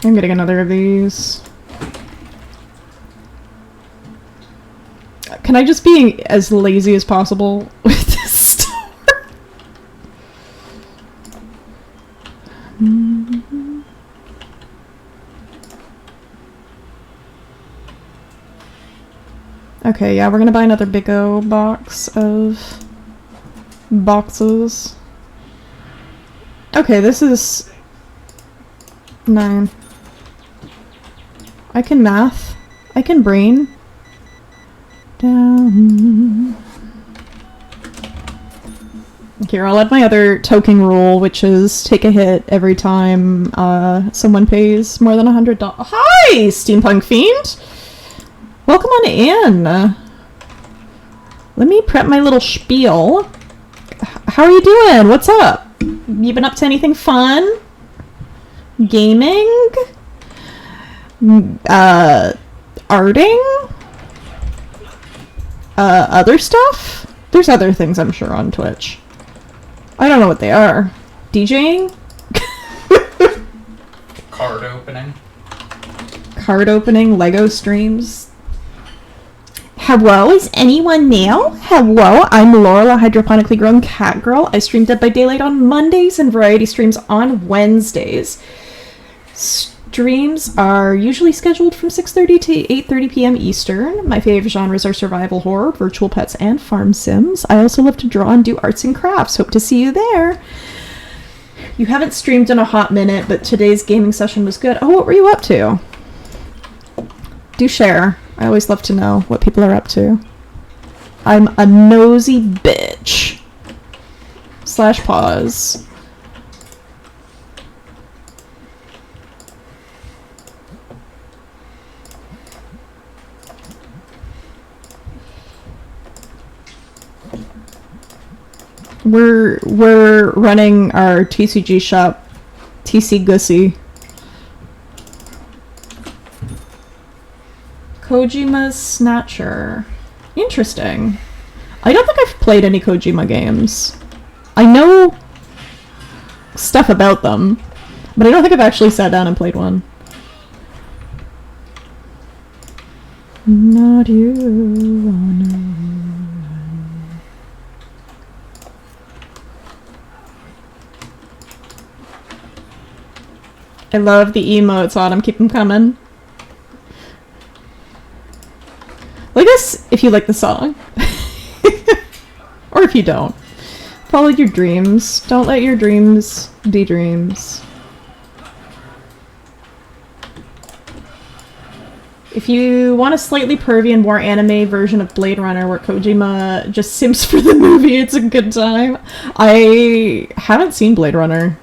I'm getting another of these. Can I just be as lazy as possible with this store? Okay, yeah, we're gonna buy another Big O box of boxes. Okay, this is 9. I can math. I can brain. Down. Here, I'll add my other token rule, which is take a hit every time someone pays more than $100. Hi, Steampunk Fiend! Welcome on in. Let me prep my little spiel. How are you doing? What's up? You been up to anything fun? Gaming? Arting? Other stuff? There's other things I'm sure on Twitch. I don't know what they are. DJing? Card opening. Card opening, Lego streams. Hello, is anyone there? Hello, I'm Laurel, a hydroponically grown cat girl. I stream Dead by Daylight on Mondays and variety streams on Wednesdays. Streams are usually scheduled from 6:30 to 8:30 p.m. Eastern. My favorite genres are survival horror, virtual pets, and farm sims. I also love to draw and do arts and crafts. Hope to see you there. You haven't streamed in a hot minute, but today's gaming session was good. Oh, what were you up to? Do share. I always love to know what people are up to. I'm a nosy bitch. / pause. We're running our TCG shop, TC Gussy. Kojima's Snatcher. Interesting. I don't think I've played any Kojima games. I know stuff about them, but I don't think I've actually sat down and played one. Not you, oh no. I love the emotes, Autumn. Keep them coming. Like this if you like the song. Or if you don't. Follow your dreams. Don't let your dreams be dreams. If you want a slightly pervy and more anime version of Blade Runner where Kojima just simps for the movie, it's a good time. I haven't seen Blade Runner.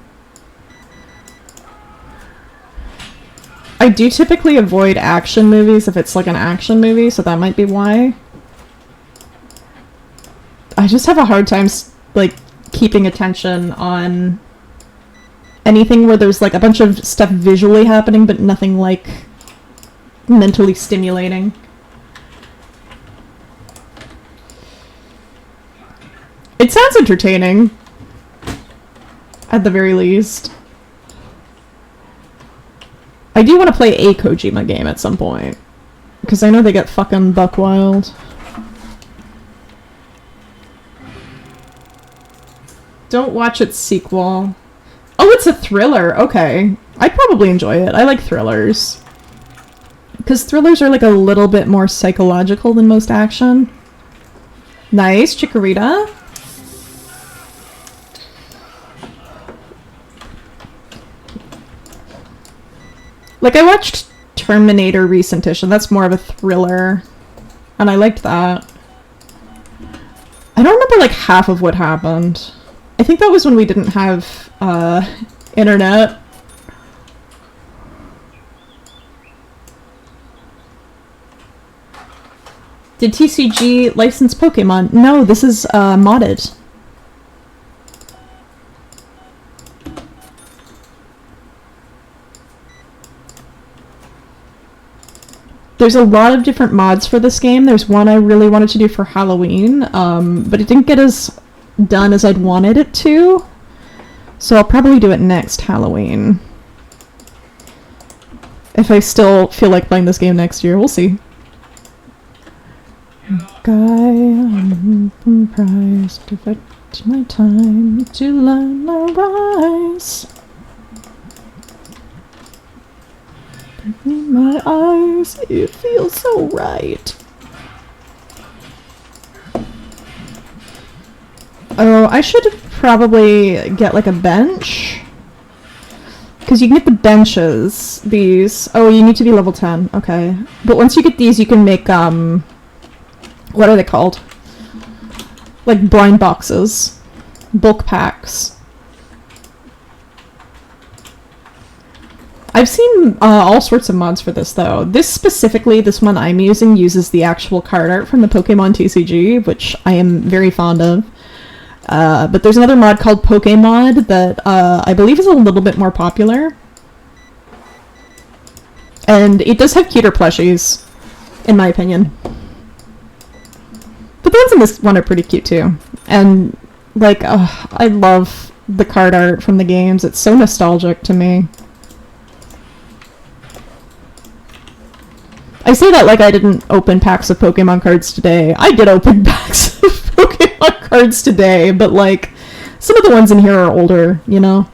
I do typically avoid action movies if it's like an action movie, so that might be why. I just have a hard time like keeping attention on anything where there's like a bunch of stuff visually happening but nothing like mentally stimulating. It sounds entertaining at the very least. I do want to play a Kojima game at some point, because I know they get fucking buck wild. Don't watch its sequel. Oh, it's a thriller. Okay. I'd probably enjoy it. I like thrillers. Because thrillers are like a little bit more psychological than most action. Nice, Chikorita. Like, I watched Terminator Recentition. That's more of a thriller. And I liked that. I don't remember, like, half of what happened. I think that was when we didn't have, internet. Did TCG license Pokemon? No, this is, modded. There's a lot of different mods for this game. There's one I really wanted to do for Halloween, but it didn't get as done as I'd wanted it to. So I'll probably do it next Halloween. If I still feel like playing this game next year, we'll see. Guy, I'm surprised to devote my time to learn the rise. In my eyes, it feels so right. Oh, I should probably get like a bench. Because you can get the benches, these. Oh, you need to be level 10, okay. But once you get these, you can make, what are they called? Like blind boxes. Bulk packs. I've seen all sorts of mods for this, though. This specifically, this one I'm using, uses the actual card art from the Pokemon TCG, which I am very fond of. But there's another mod called Pokemon that I believe is a little bit more popular. And it does have cuter plushies, in my opinion. But the ones in this one are pretty cute, too. And, like, I love the card art from the games. It's so nostalgic to me. I say that like I didn't open packs of Pokemon cards today. I did open packs of Pokemon cards today, but like some of the ones in here are older, you know?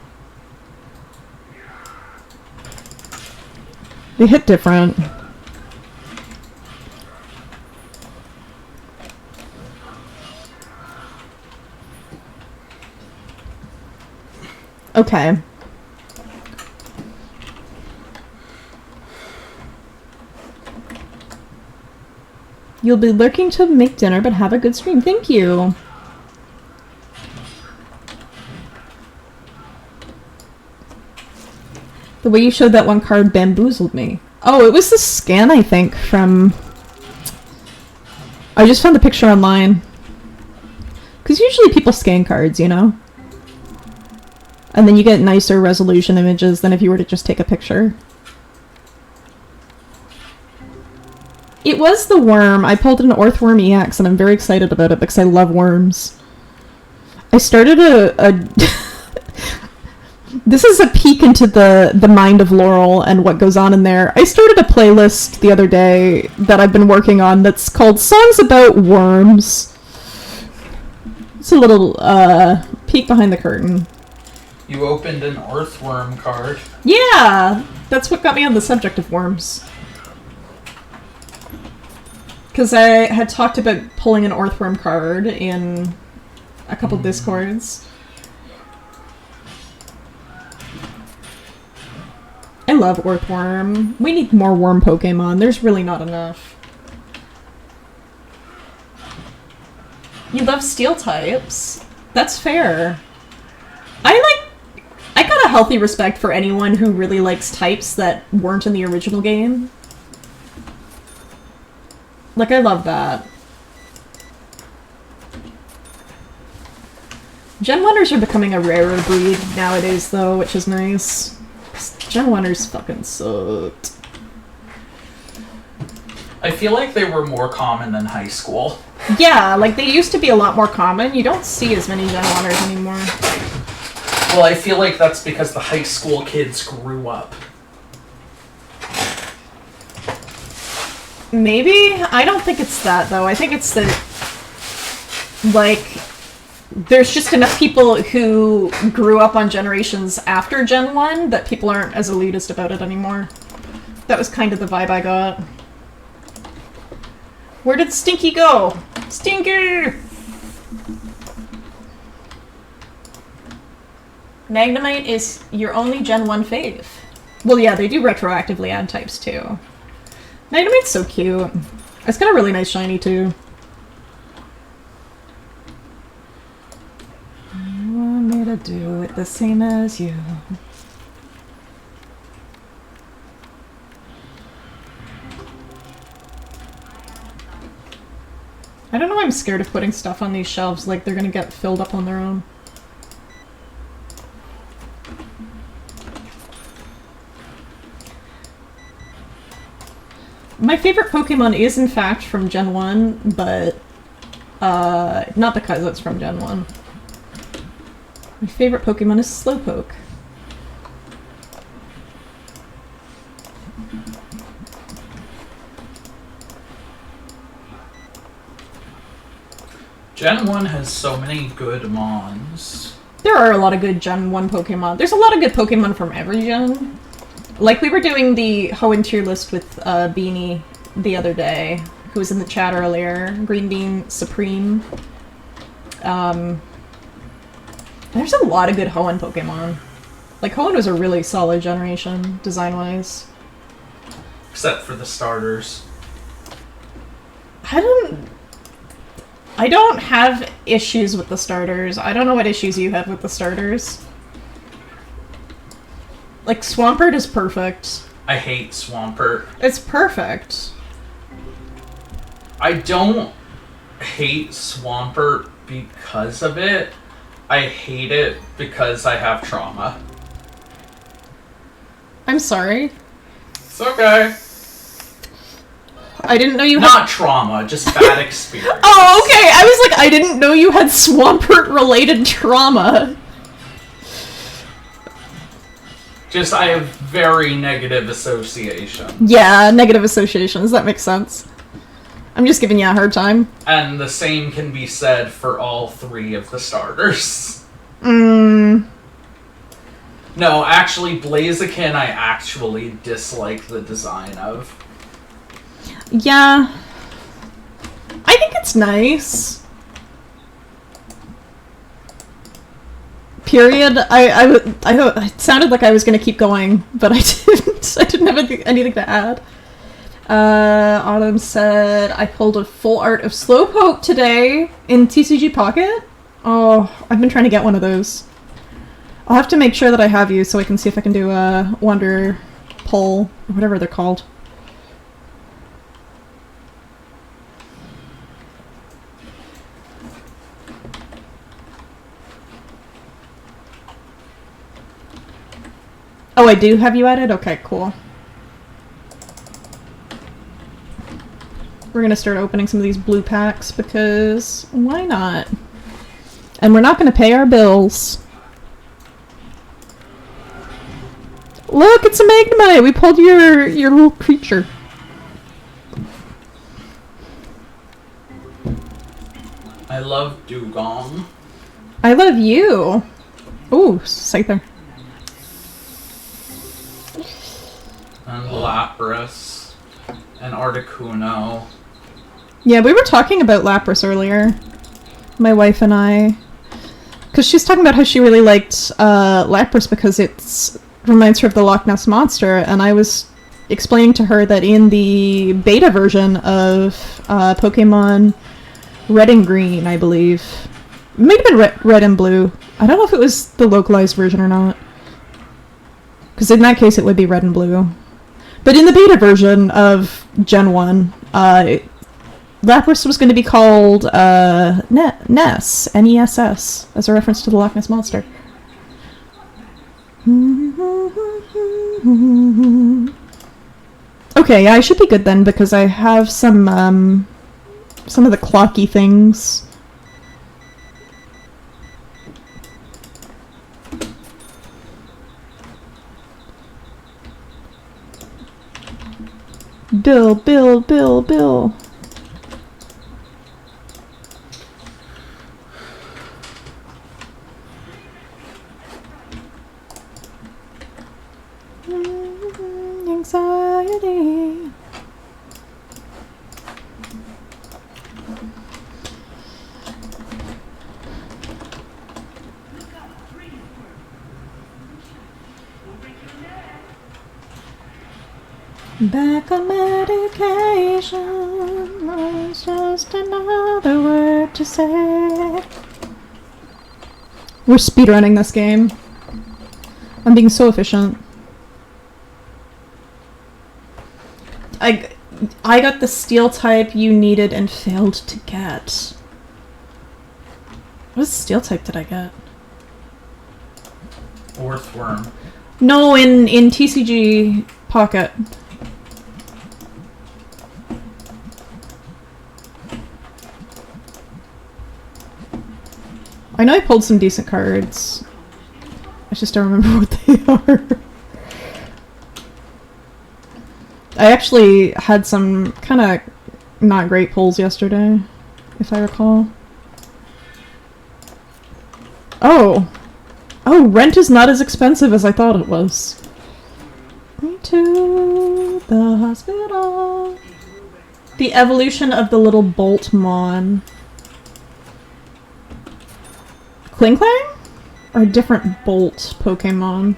They hit different. Okay. You'll be lurking to make dinner, but have a good stream. Thank you. The way you showed that one card bamboozled me. Oh, it was the scan, I think, from... I just found the picture online. Because usually people scan cards, you know? And then you get nicer resolution images than if you were to just take a picture. It was the worm. I pulled an Orthworm EX and I'm very excited about it because I love worms. I started a This is a peek into the mind of Laurel and what goes on in there. I started a playlist the other day that I've been working on that's called Songs About Worms. It's a little peek behind the curtain. You opened an Earthworm card. Yeah! That's what got me on the subject of worms. Because I had talked about pulling an Earthworm card in a couple Discords. I love Earthworm. We need more worm Pokemon. There's really not enough. You love steel types. That's fair. I got a healthy respect for anyone who really likes types that weren't in the original game. Like, I love that. Gen 1ers are becoming a rarer breed nowadays, though, which is nice. Gen 1ers fucking sucked. I feel like they were more common than high school. Yeah, like, they used to be a lot more common. You don't see as many Gen 1ers anymore. Well, I feel like that's because the high school kids grew up. Maybe? I don't think it's that, though. I think it's that, like, there's just enough people who grew up on generations after Gen 1 that people aren't as elitist about it anymore. That was kind of the vibe I got. Where did Stinky go? Stinky! Magnemite is your only Gen 1 fave. Well, yeah, they do retroactively add types, too. Magnemite's so cute. It's got a really nice shiny, too. You want me to do it the same as you. I don't know why I'm scared of putting stuff on these shelves, like they're gonna get filled up on their own. My favorite Pokemon is, in fact, from Gen 1, but not because it's from Gen 1. My favorite Pokemon is Slowpoke. Gen 1 has so many good Mons. There are a lot of good Gen 1 Pokemon. There's a lot of good Pokemon from every gen. Like, we were doing the Hoenn tier list with Beanie the other day, who was in the chat earlier. Green Bean Supreme. There's a lot of good Hoenn Pokemon. Like, Hoenn was a really solid generation, design-wise. Except for the starters. I don't have issues with the starters. I don't know what issues you have with the starters. Like, Swampert is perfect. I hate Swampert. It's perfect. I don't hate Swampert because of it. I hate it because I have trauma. I'm sorry. It's okay. I didn't know you had... Not trauma, just bad experience. Oh, okay. I was like, I didn't know you had Swampert-related trauma. Just, I have very negative association. Yeah, negative associations. That makes sense. I'm just giving you a hard time. And the same can be said for all 3 of the starters. Mm. No, actually, Blaziken I actually dislike the design of. Yeah. I think it's nice. Period. It sounded like I was going to keep going, but I didn't. I didn't have anything to add. Autumn said, I pulled a full art of Slowpoke today in TCG Pocket. Oh, I've been trying to get one of those. I'll have to make sure that I have you so I can see if I can do a Wonder pull, or whatever they're called. Oh, I do have you added? Okay, cool. We're gonna start opening some of these blue packs because why not? And we're not gonna pay our bills. Look, it's a Magnemite! We pulled your little creature. I love Dugong. I love you. Ooh, Scyther. And Lapras. And Articuno. Yeah, we were talking about Lapras earlier. My wife and I. Because she's talking about how she really liked Lapras because it reminds her of the Loch Ness Monster. And I was explaining to her that in the beta version of Pokemon Red and Green, I believe. It might have been red and Blue. I don't know if it was the localized version or not. Because in that case it would be Red and Blue. But in the beta version of Gen 1, Lapras was going to be called Ness, N-E-S-S, as a reference to the Loch Ness Monster. Okay, yeah, I should be good then, because I have some of the clocky things. Bill. Anxiety. Back on medication, it's just another word to say. We're speedrunning this game. I'm being so efficient. I got the steel type you needed and failed to get. What steel type did I get? Earthworm. No, in TCG Pocket. I know I pulled some decent cards. I just don't remember what they are. I actually had some kind of not great pulls yesterday, if I recall. Oh! Oh, rent is not as expensive as I thought it was. Me to the hospital. The evolution of the little Boltmon. Kling Klang? Or a different Bolt Pokemon?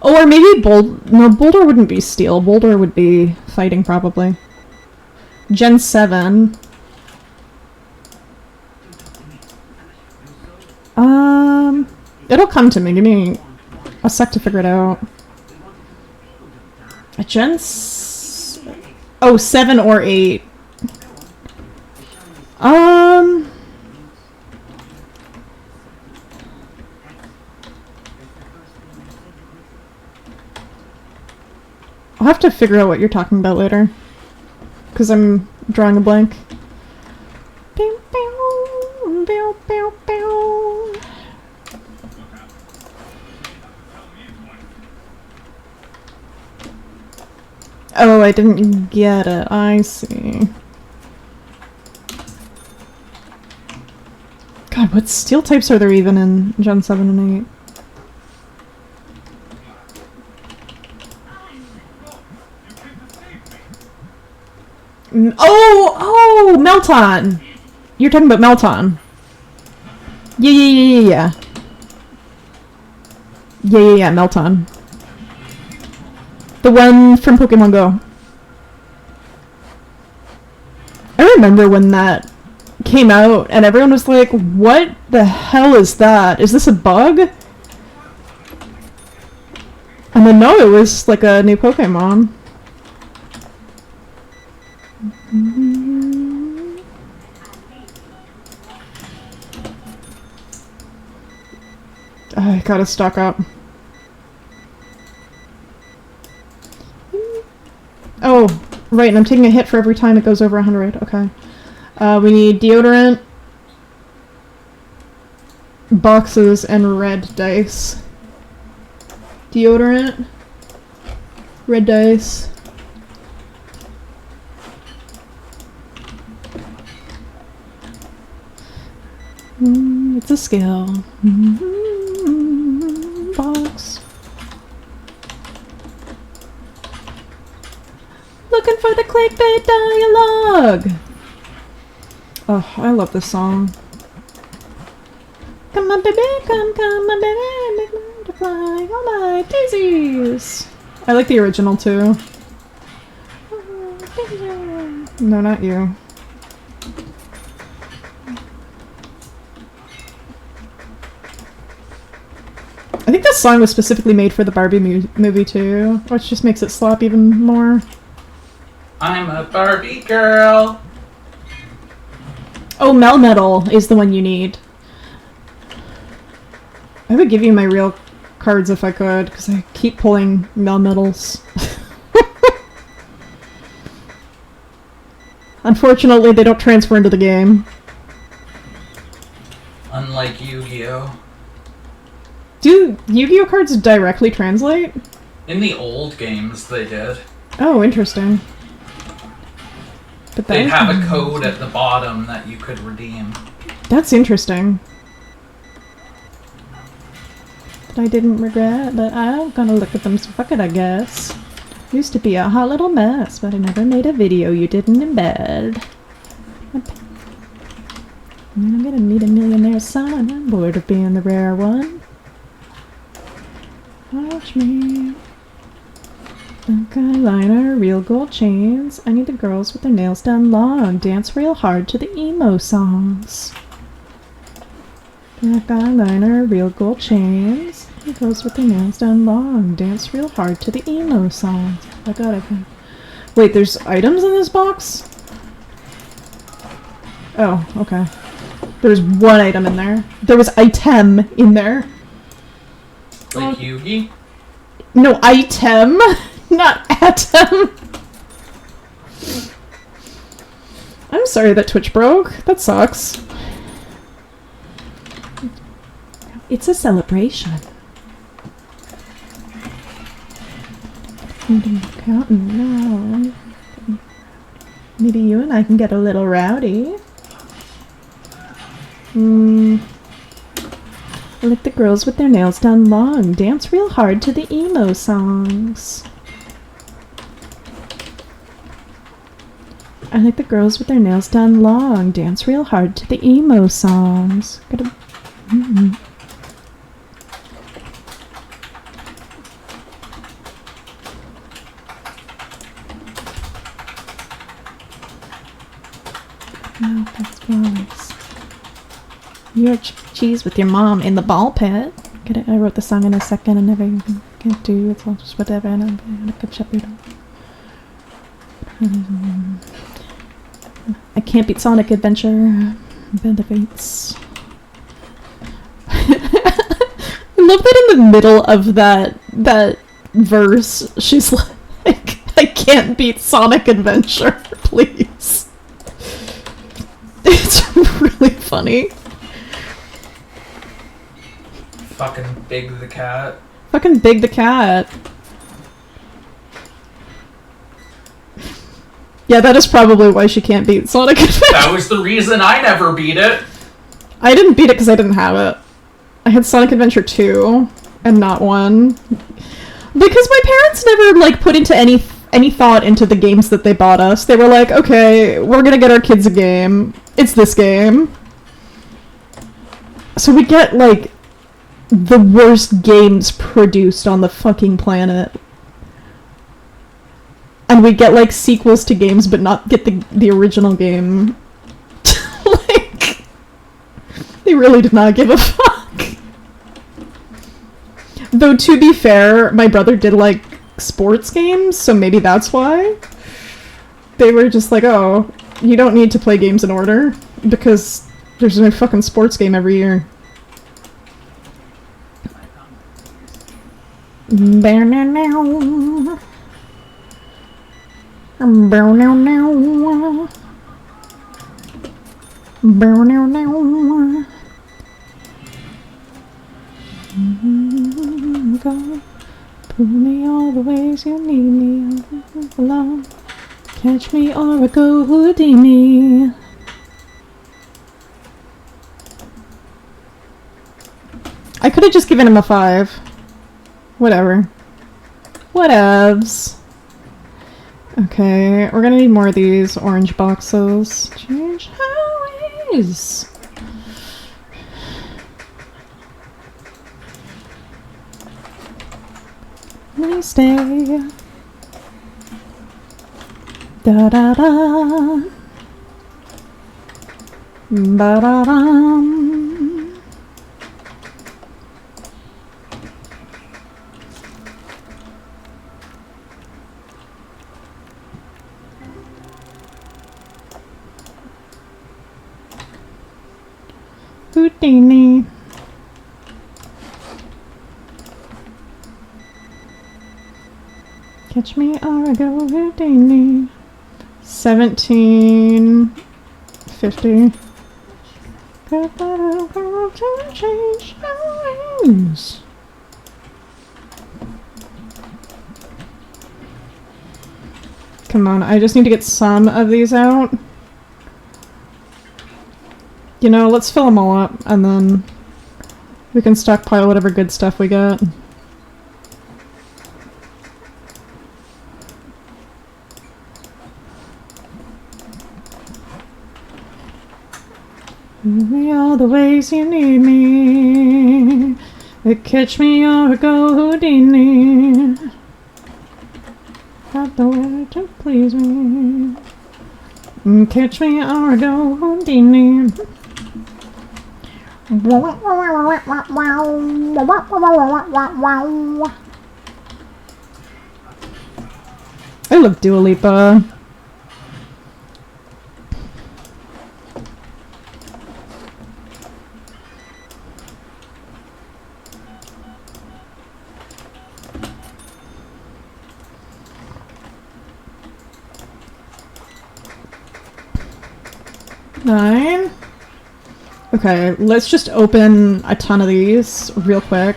Oh, or maybe No, Boulder wouldn't be Steel. Boulder would be fighting, probably. Gen 7. It'll come to me. Give me a sec to figure it out. A Oh, 7 or 8. I'll have to figure out what you're talking about later. Because I'm drawing a blank. Oh, I didn't get it. I see. God, what steel types are there even in Gen 7 and 8? Oh, Melton! You're talking about Melton. Yeah. Yeah, Melton. The one from Pokemon Go. I remember when that came out and everyone was like, what the hell is that? Is this a bug? And then no, it was like a new Pokemon. I gotta stock up. Oh, right, and I'm taking a hit for every time it goes over 100. Okay. We need deodorant, boxes, and red dice. Deodorant, red dice. It's a skill. Box. Looking for the clickbait dialogue. Oh, I love this song. Come on, baby, come, my baby, make me to fly all my daisies. I like the original too. No, not you. I think this song was specifically made for the Barbie movie too, which just makes it slap even more. I'm a Barbie girl. Oh, Melmetal is the one you need. I would give you my real cards if I could, because I keep pulling Melmetals. Unfortunately, they don't transfer into the game. Unlike Yu-Gi-Oh! Do Yu-Gi-Oh cards directly translate? In the old games, they did. Oh, interesting. But They'd have a code at the bottom that you could redeem. That's interesting. That I didn't regret, but I'm gonna look at them, so fuck it, I guess. Used to be a hot little mess, but I never made a video you didn't embed. I'm gonna meet a millionaire son. I'm bored of being the rare one. Watch me. Black eyeliner, real gold chains. I need the girls with their nails done long. Dance real hard to the emo songs. Black eyeliner, real gold chains. The girls with their nails done long. Dance real hard to the emo songs. I got it. Wait, there's items in this box? Oh, okay. There's one item in there. There was item in there. Like Yugi? No, item! Not atom! I'm sorry that Twitch broke. That sucks. It's a celebration. Counting now. Maybe you and I can get a little rowdy. I like the girls with their nails done long. Dance real hard to the emo songs. I like the girls with their nails done long. Dance real hard to the emo songs. Gotta... Oh, that's nice. You're cheese with your mom in the ball pit. Get it? I wrote the song in a second and never can do. It's all just whatever, and I'm a good shepherd. I can't beat Sonic Adventure. Benefits. I love that in the middle of that verse, she's like, I can't beat Sonic Adventure, please. It's really funny. Fucking Big the Cat. Fucking Big the Cat. Yeah, that is probably why she can't beat Sonic Adventure. That was the reason I never beat it. I didn't beat it because I didn't have it. I had Sonic Adventure 2 and not 1. Because my parents never, like, put into any thought into the games that they bought us. They were like, okay, we're gonna get our kids a game. It's this game. So we get, like, the worst games produced on the fucking planet. And we get, like, sequels to games, but not get the original game. Like, they really did not give a fuck. Though, to be fair, my brother did, like, sports games, so maybe that's why. They were just like, oh, you don't need to play games in order, because there's a fucking sports game every year. Pull me all the ways you need me alone. Catch me or go Houdini. I could have just given him a 5. Whatever. Whatevs. Okay, we're gonna need more of these orange boxes. Change highways. Wednesday. Da da da. Ba da dum. Houdini. Catch me or I go Houdini. 1750. Change names. Come on, I just need to get some of these out. You know, let's fill them all up, and then we can stockpile whatever good stuff we got. Move me all the ways you need me. Catch me or go Houdini. Got the way to please me. Catch me or go Houdini. I love Dua Lipa. Nine. Okay, let's just open a ton of these real quick.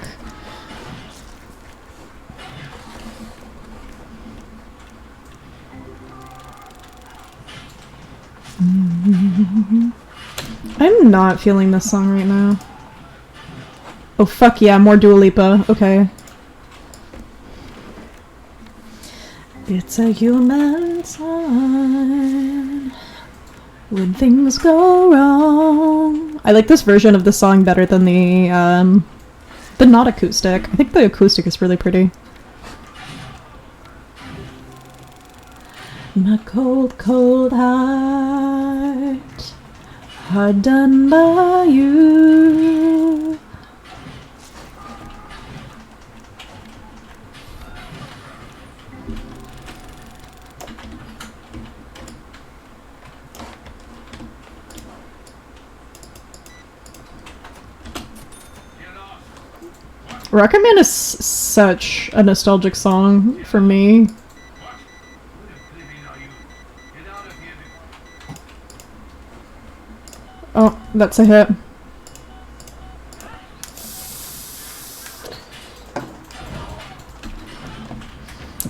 I'm not feeling this song right now. Oh fuck yeah, more Dua Lipa. Okay. It's a human sign when things go wrong. I like this version of the song better than the not acoustic. I think the acoustic is really pretty. My cold, cold heart, hard done by you. Rocket Man is such a nostalgic song for me. Oh, that's a hit.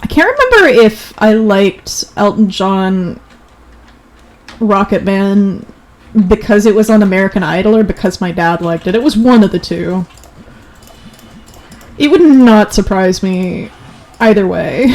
I can't remember if I liked Elton John Rocket Man because it was on American Idol or because my dad liked it. It was one of the two. It would not surprise me either way.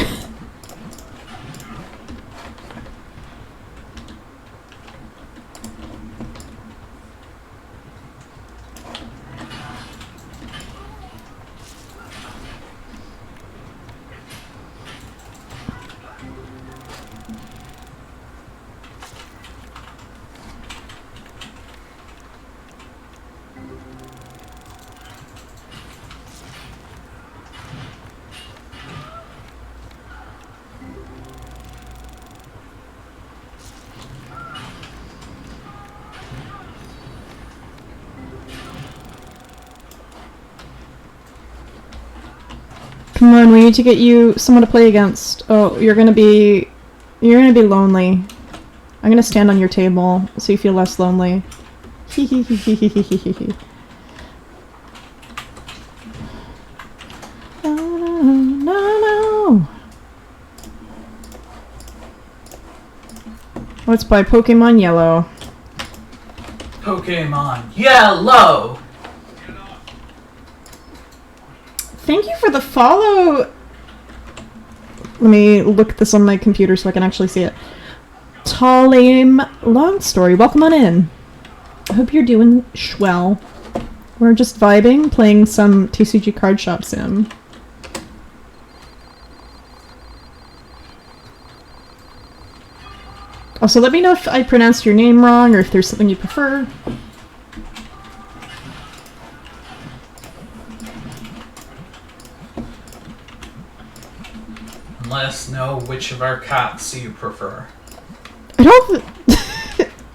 Come on, we need to get you someone to play against. Oh, you're gonna be lonely. I'm gonna stand on your table so you feel less lonely. No. Let's play Pokemon Yellow. Pokemon Yellow! Thank you for the follow. Let me look this on my computer so I can actually see it. Talim Long Story, welcome on in. I hope you're doing swell. We're just vibing, playing some TCG Card Shop Sim. Also, let me know if I pronounced your name wrong or if there's something you prefer. Let us know which of our cats you prefer. I don't...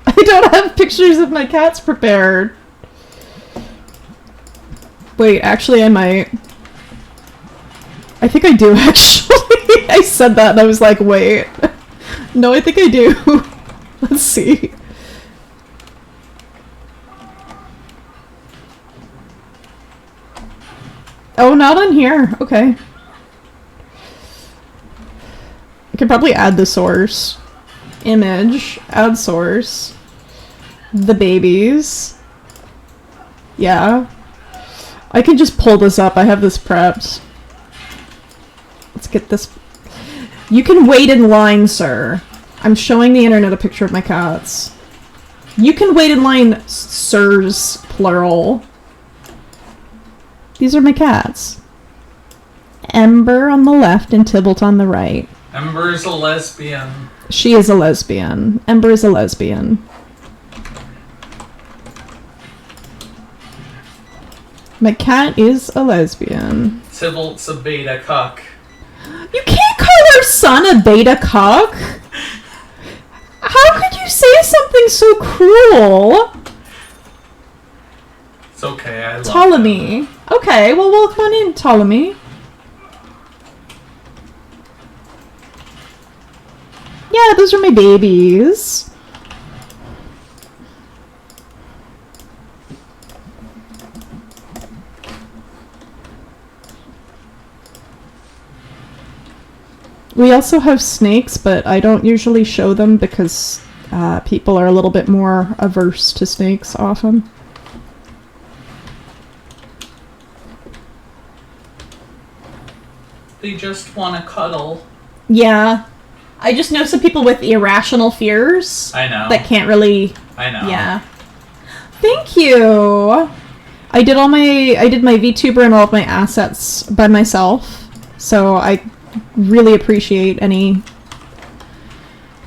I don't have pictures of my cats prepared. Wait, actually I might. I think I do, actually. I said that and I was like, wait. No, I think I do. Let's see. Oh, not on here. Okay. I could probably add the source. Image. Add source. The babies. Yeah. I can just pull this up. I have this prepped. Let's get this. You can wait in line, sir. I'm showing the internet a picture of my cats. You can wait in line, sirs, plural. These are my cats. Ember on the left and Tybalt on the right. Ember's a lesbian. She is a lesbian. Ember is a lesbian. My cat is a lesbian. Tybalt's a beta cuck. You can't call our son a beta cuck! How could you say something so cruel? It's okay, I love Ptolemy. him. Okay, well, welcome on in, Ptolemy. Yeah, those are my babies. We also have snakes, but I don't usually show them because people are a little bit more averse to snakes often. They just want to cuddle. Yeah. I just know some people with irrational fears. I know. That can't really... I know. Yeah. Thank you! I did my VTuber and all of my assets by myself, so I really appreciate any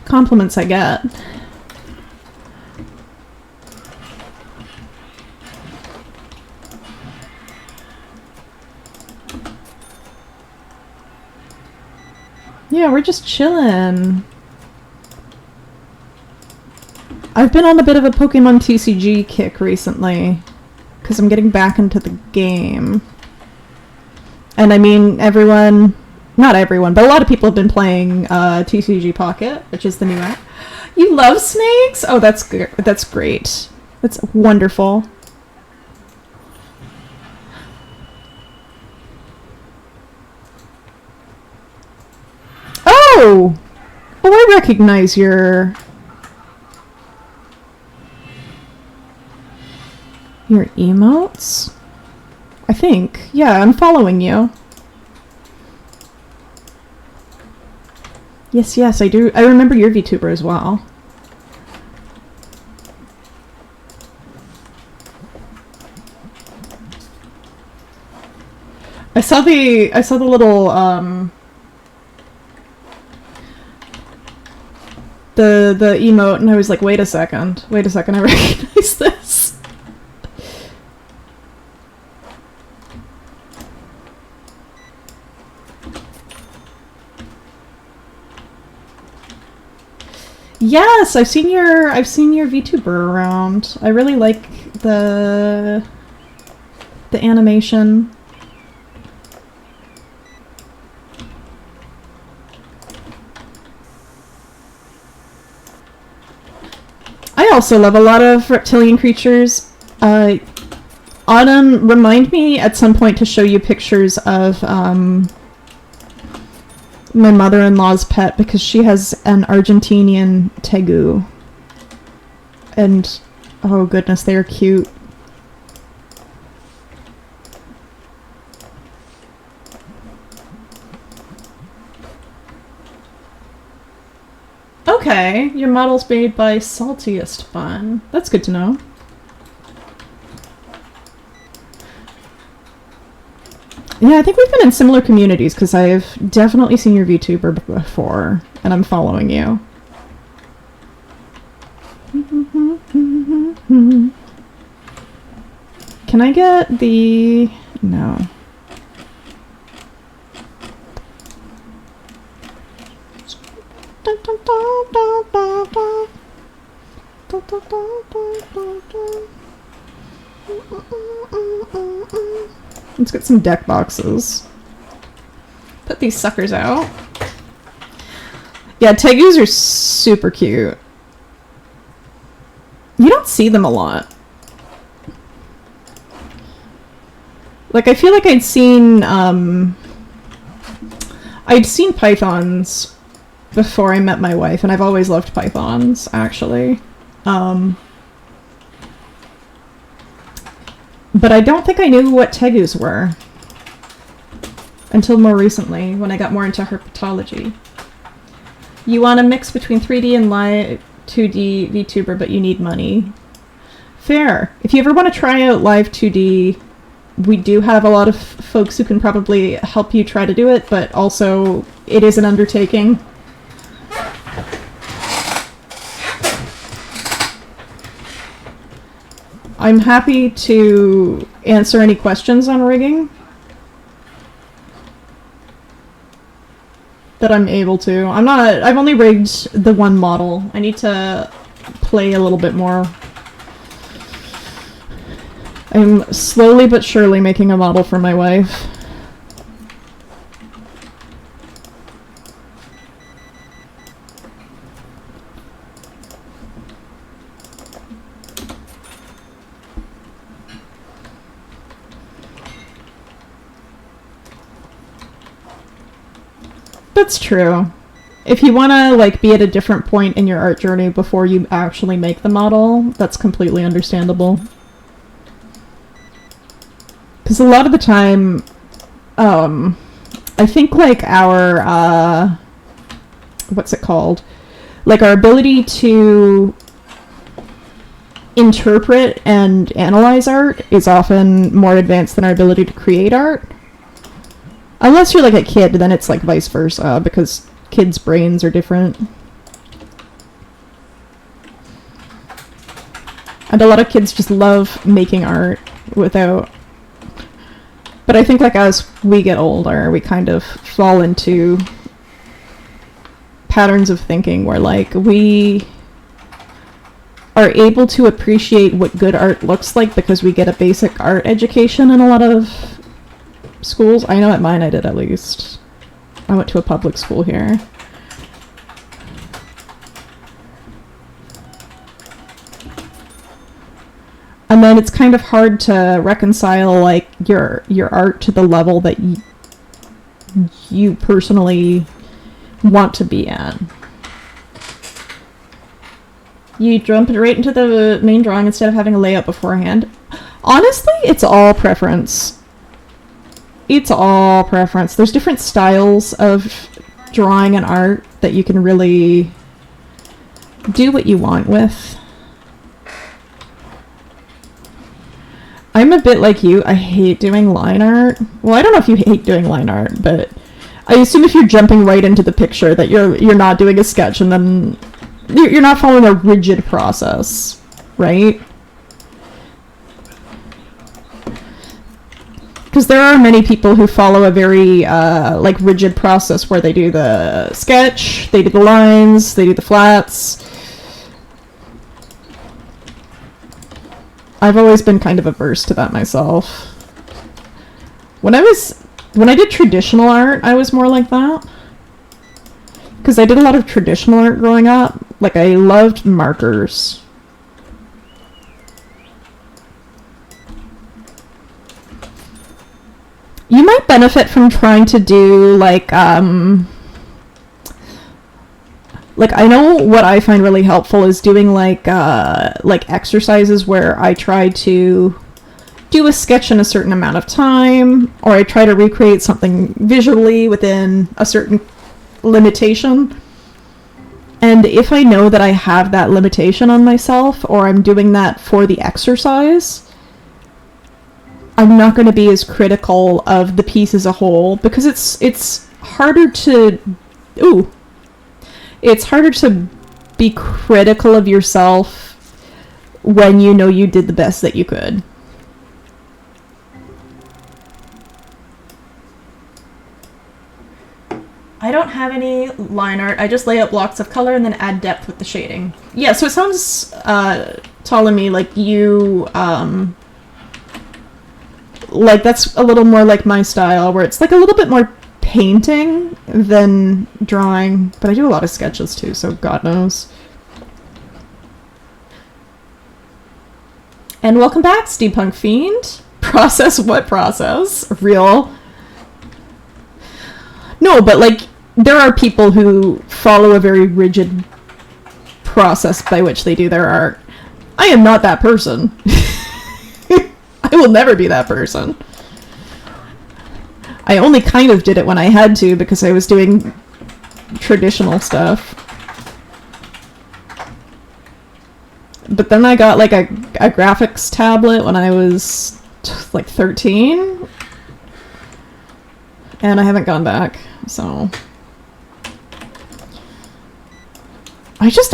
compliments I get. Yeah, we're just chillin'. I've been on a bit of a Pokemon TCG kick recently, because I'm getting back into the game. And I mean, not everyone, but a lot of people have been playing TCG Pocket, which is the new app. You love snakes? Oh, that's great. That's wonderful. Oh! Oh, I recognize your Your emotes? I think. Yeah, I'm following you. Yes, I do. I remember your VTuber as well. I saw the little the emote, and I was like, wait a second, I recognize this. Yes, I've seen your VTuber around. I really like the animation. I also love a lot of reptilian creatures. Autumn, remind me at some point to show you pictures of my mother-in-law's pet, because she has an Argentinian tegu. And, oh goodness, they are cute. Okay, your model's made by Saltiest Fun. That's good to know. Yeah, I think we've been in similar communities, because I've definitely seen your VTuber before, and I'm following you. Can I get the... No. Let's get some deck boxes. Put these suckers out. Yeah, tegus are super cute. You don't see them a lot. Like, I feel like I'd seen pythons before I met my wife, and I've always loved pythons, actually. But I don't think I knew what tegus were until more recently, when I got more into herpetology. You want a mix between 3D and live 2D VTuber, but you need money. Fair. If you ever want to try out live 2D, we do have a lot of folks who can probably help you try to do it, but also it is an undertaking. I'm happy to answer any questions on rigging that I'm able to. I've only rigged the one model. I need to play a little bit more. I'm slowly but surely making a model for my wife. That's true. If you want to, like, be at a different point in your art journey before you actually make the model, that's completely understandable. Because a lot of the time, I think, like, our, what's it called? Like, our ability to interpret and analyze art is often more advanced than our ability to create art. Unless you're like a kid, then it's like vice versa, because kids' brains are different. And a lot of kids just love making art without... But I think, like, as we get older, we kind of fall into patterns of thinking where, like, we are able to appreciate what good art looks like because we get a basic art education in a lot of schools. I know at mine I did, at least. I went to a public school here. And then it's kind of hard to reconcile, like, your art to the level that you personally want to be at. You jumped right into the main drawing instead of having a layout beforehand. Honestly, it's all preference. It's all preference. There's different styles of drawing and art that you can really do what you want with. I'm a bit like you. I hate doing line art. Well, I don't know if you hate doing line art, but I assume if you're jumping right into the picture that you're not doing a sketch and then you're not following a rigid process, right? Because there are many people who follow a very like rigid process where they do the sketch, they do the lines, they do the flats. I've always been kind of averse to that myself. When I did traditional art, I was more like that. Because I did a lot of traditional art growing up. Like, I loved markers. You might benefit from trying to do, like, I know what I find really helpful is doing, like exercises where I try to do a sketch in a certain amount of time, or I try to recreate something visually within a certain limitation. And if I know that I have that limitation on myself, or I'm doing that for the exercise, I'm not going to be as critical of the piece as a whole, because it's harder to be critical of yourself when you know you did the best that you could. I don't have any line art. I just lay out blocks of color and then add depth with the shading. Yeah, so it sounds, Ptolemy, like you, like that's a little more like my style, where it's like a little bit more painting than drawing. But I do a lot of sketches too, so God knows. And welcome back, Steampunk Fiend. Process? What process? Real? No, but like, there are people who follow a very rigid process by which they do their art. I am not that person. I will never be that person. I only kind of did it when I had to because I was doing traditional stuff. But then I got like a graphics tablet when I was like 13. And I haven't gone back, so.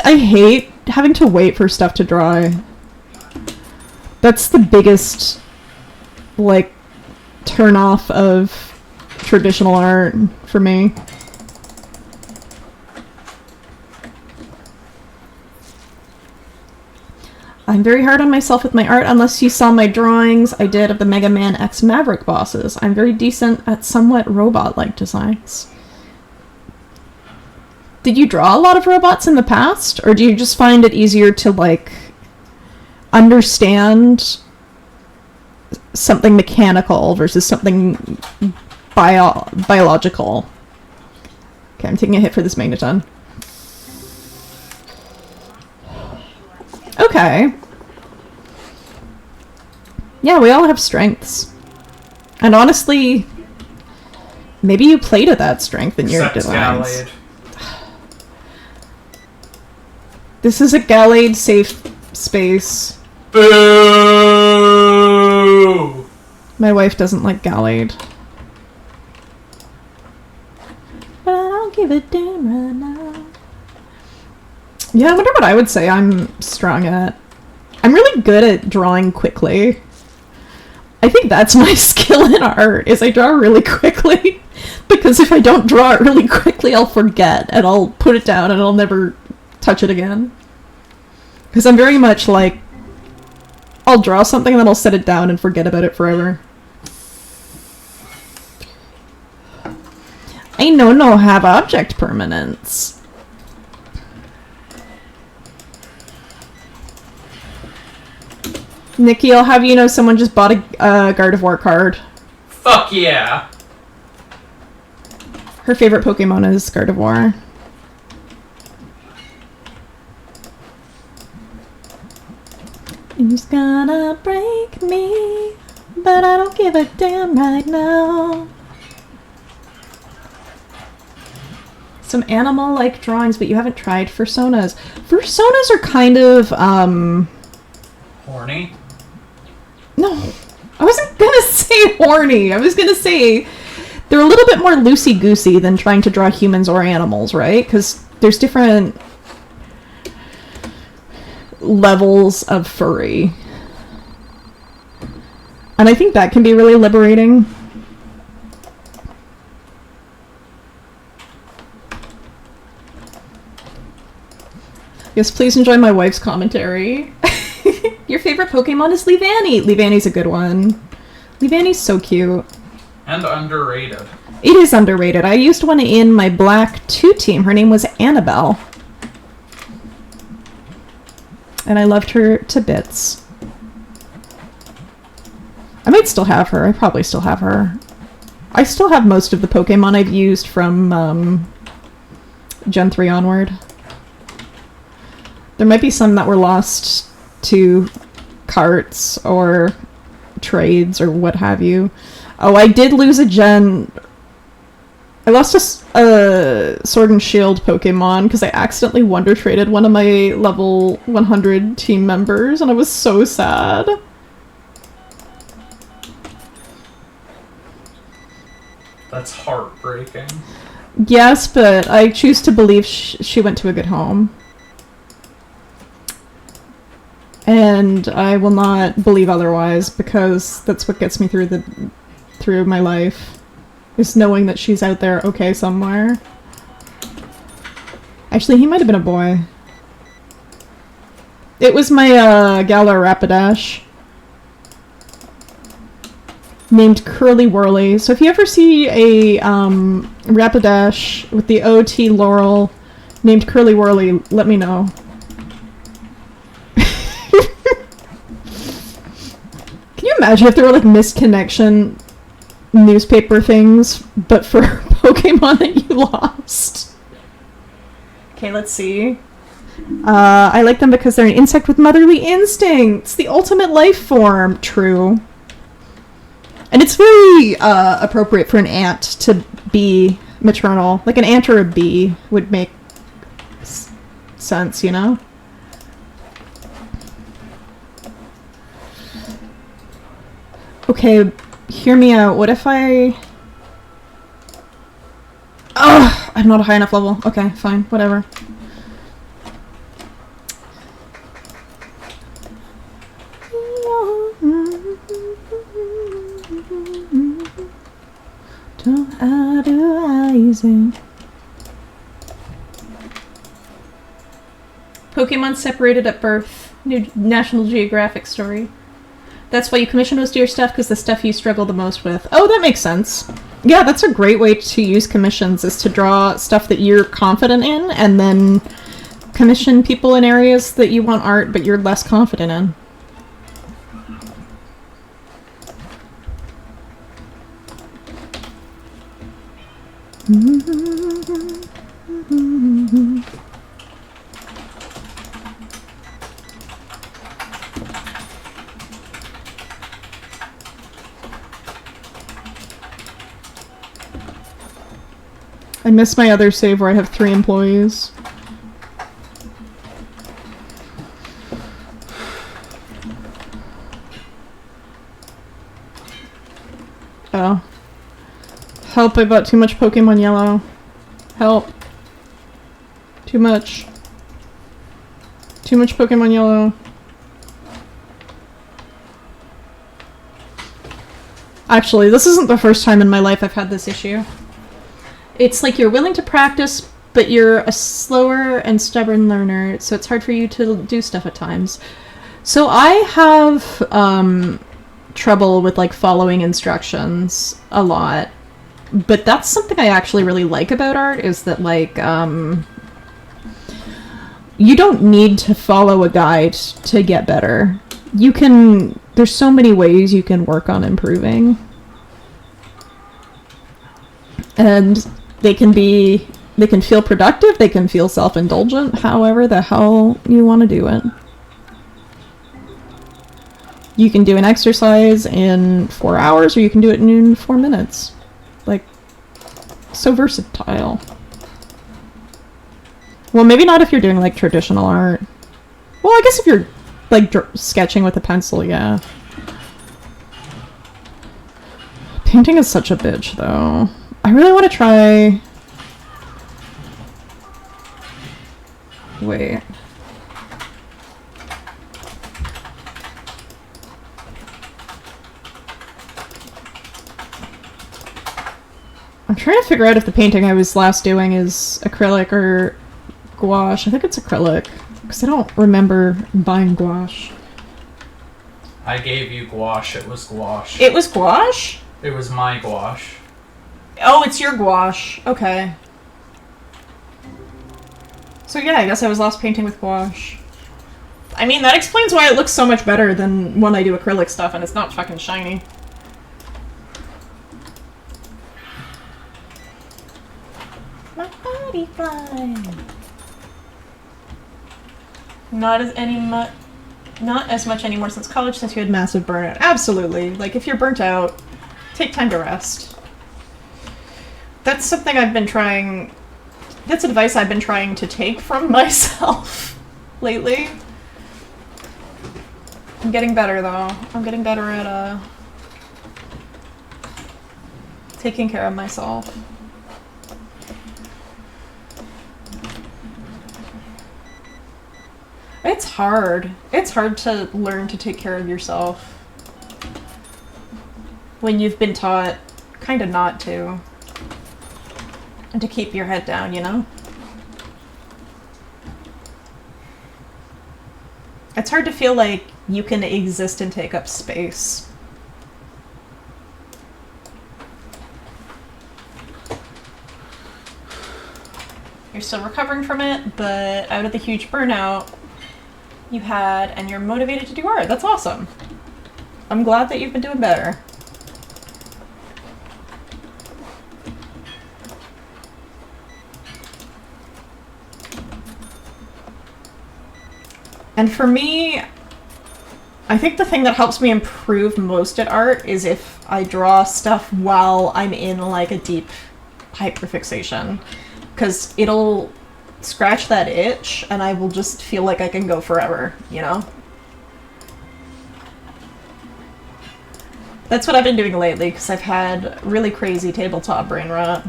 I hate having to wait for stuff to dry. That's the biggest, like, turn off of traditional art for me. I'm very hard on myself with my art, unless you saw my drawings I did of the Mega Man X Maverick bosses. I'm very decent at somewhat robot-like designs. Did you draw a lot of robots in the past, or do you just find it easier to, like, understand something mechanical versus something biological? Okay, I'm taking a hit for this magneton. Okay. Yeah, we all have strengths. And honestly, maybe you play to that strength in your designs. Gallade. This is a Gallade safe space. Boo! My wife doesn't like Gallade. But I don't give a damn right now. Yeah, I wonder what I would say I'm strong at. I'm really good at drawing quickly. I think that's my skill in art, is I draw really quickly. Because if I don't draw it really quickly, I'll forget, and I'll put it down, and I'll never touch it again. Because I'm very much like, I'll draw something, and then I'll set it down and forget about it forever. I no have object permanence. Nikki, I'll have you know someone just bought a Gardevoir card. Fuck yeah! Her favorite Pokemon is Gardevoir. Who's gonna break me? But I don't give a damn right now. Some animal-like drawings, but you haven't tried fursonas. Fursonas are kind of, Horny? No. I wasn't gonna say horny. I was gonna say they're a little bit more loosey-goosey than trying to draw humans or animals, right? Because there's different levels of furry. And I think that can be really liberating. Yes, please enjoy my wife's commentary. Your favorite Pokemon is Leavanny. Leavanny's a good one. Leavanny's so cute. And underrated. It is underrated. I used one in my Black 2 team. Her name was Annabelle. And I loved her to bits. I might still have her. I probably still have her. I still have most of the Pokemon I've used from Gen 3 onward. There might be some that were lost to carts or trades or what have you. Oh, I did lose a gen. I lost a Sword and Shield Pokemon because I accidentally Wonder Traded one of my level 100 team members, and I was so sad. That's heartbreaking. Yes, but I choose to believe she went to a good home. And I will not believe otherwise, because that's what gets me through my life, is knowing that she's out there okay somewhere. Actually, he might have been a boy. It was my Galar Rapidash, named Curly Whirly. So if you ever see a Rapidash with the OT Laurel named Curly Whirly, let me know. Can you imagine if there were like missed connection newspaper things, but for Pokemon that you lost? Okay, let's see. I like them because they're an insect with motherly instincts. The ultimate life form. True. And it's very appropriate for an ant to be maternal. Like an ant or a bee would make sense, you know? Okay, hear me out. What if I... Ugh! I'm not a high enough level. Okay, fine. Whatever. Pokemon separated at birth. New National Geographic story. That's why you commission most of your stuff, because the stuff you struggle the most with. Oh, that makes sense. Yeah, that's a great way to use commissions, is to draw stuff that you're confident in, and then commission people in areas that you want art, but you're less confident in. I miss my other save where I have 3 employees. Oh. Help, I bought too much Pokemon Yellow. Help. Too much. Too much Pokemon Yellow. Actually, this isn't the first time in my life I've had this issue. It's like you're willing to practice, but you're a slower and stubborn learner, so it's hard for you to do stuff at times. So I have trouble with like following instructions a lot, but that's something I actually really like about art, is that like you don't need to follow a guide to get better. You can, there's so many ways you can work on improving. And they can feel productive, they can feel self-indulgent, however the hell you want to do it. You can do an exercise in 4 hours, or you can do it in 4 minutes. Like, so versatile. Well, maybe not if you're doing, like, traditional art. Well, I guess if you're, like, sketching with a pencil, yeah. Painting is such a bitch, though. I really want to try... Wait. I'm trying to figure out if the painting I was last doing is acrylic or gouache. I think it's acrylic, because I don't remember buying gouache. I gave you gouache. It was gouache. It was gouache? It was my gouache. Oh, it's your gouache. Okay. So yeah, I guess I was last painting with gouache. I mean, that explains why it looks so much better than when I do acrylic stuff and it's not fucking shiny. My body flying. Not as much anymore since college, since you had massive burnout. Absolutely. Like, if you're burnt out, take time to rest. That's something I've been trying... That's advice I've been trying to take from myself lately. I'm getting better, though. I'm getting better at, taking care of myself. It's hard. It's hard to learn to take care of yourself when you've been taught kind of not to. And to keep your head down, you know? It's hard to feel like you can exist and take up space. You're still recovering from it, but out of the huge burnout you had, and you're motivated to do art. That's awesome. I'm glad that you've been doing better. And for me, I think the thing that helps me improve most at art is if I draw stuff while I'm in, like, a deep hyperfixation. Because it'll scratch that itch, and I will just feel like I can go forever, you know? That's what I've been doing lately, because I've had really crazy tabletop brain rot.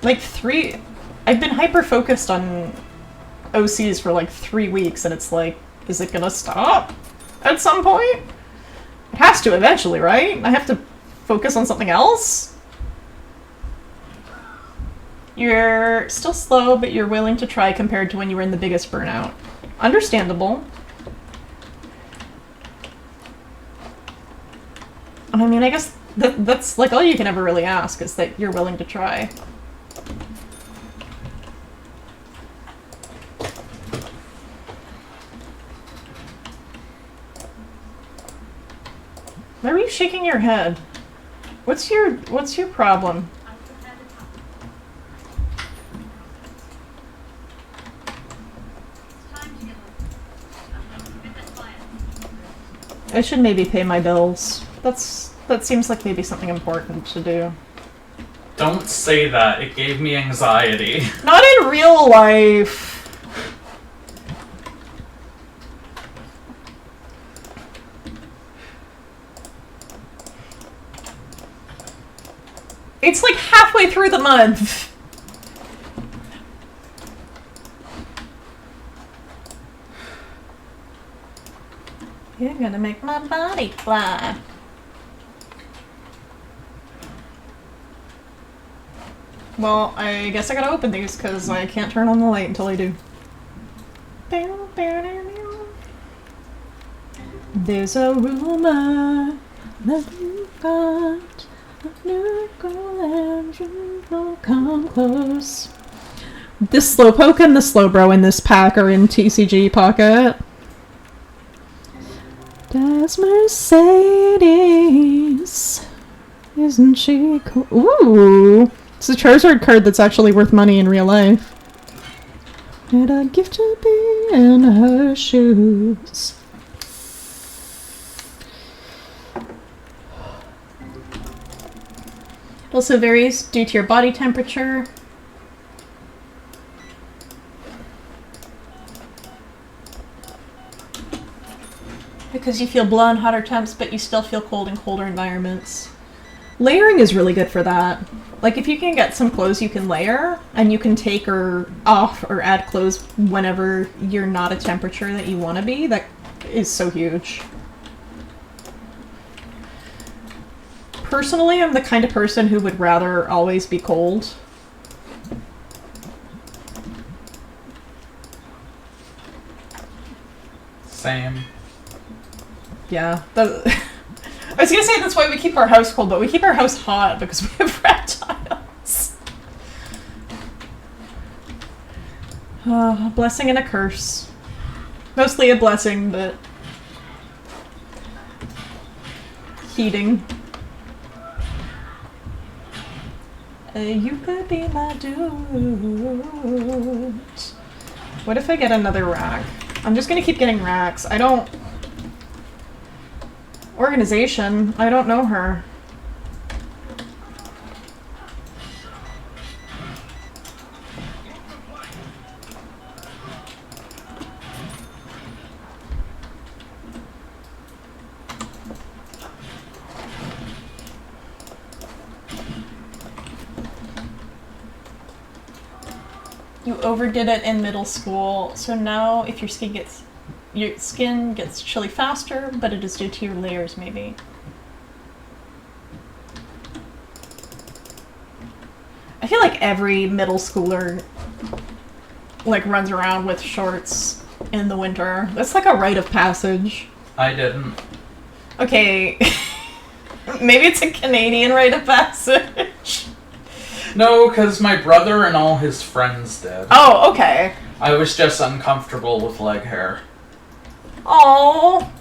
Like, I've been hyper-focused on OCs for like 3 weeks, and it's like, is it gonna stop at some point? It has to eventually, right? I have to focus on something else? You're still slow, but you're willing to try compared to when you were in the biggest burnout. Understandable. I mean, I guess that's like all you can ever really ask, is that you're willing to try. Why are you shaking your head? What's your problem? I should maybe pay my bills. That seems like maybe something important to do. Don't say that. It gave me anxiety. Not in real life. It's like halfway through the month. You're gonna make my body fly. Well, I guess I gotta open these because I can't turn on the light until I do. There's a rumor that you've got a new girl and you will come close. The Slowpoke and the Slowbro in this pack are in TCG Pocket. That's Mercedes. Isn't she cool? Ooh! It's a Charizard card that's actually worth money in real life. And I'd give to be in her shoes. Also varies due to your body temperature. Because you feel blah in hotter temps, but you still feel cold in colder environments. Layering is really good for that. Like, if you can get some clothes you can layer, and you can take or off or add clothes whenever you're not a temperature that you want to be, that is so huge. Personally, I'm the kind of person who would rather always be cold. Same. Yeah. I was gonna say that's why we keep our house cold, but we keep our house hot because we have reptiles. A blessing and a curse. Mostly a blessing, but heating. You could be my dude. What if I get another rack? I'm just gonna keep getting racks. I don't... Organization. I don't know her. You overdid it in middle school, so now if your skin gets chilly faster, but it is due to your layers, maybe. I feel like every middle schooler like runs around with shorts in the winter. That's like a rite of passage. I didn't. Okay. Maybe it's a Canadian rite of passage. No, because my brother and all his friends did. Oh, okay. I was just uncomfortable with leg hair. Oh.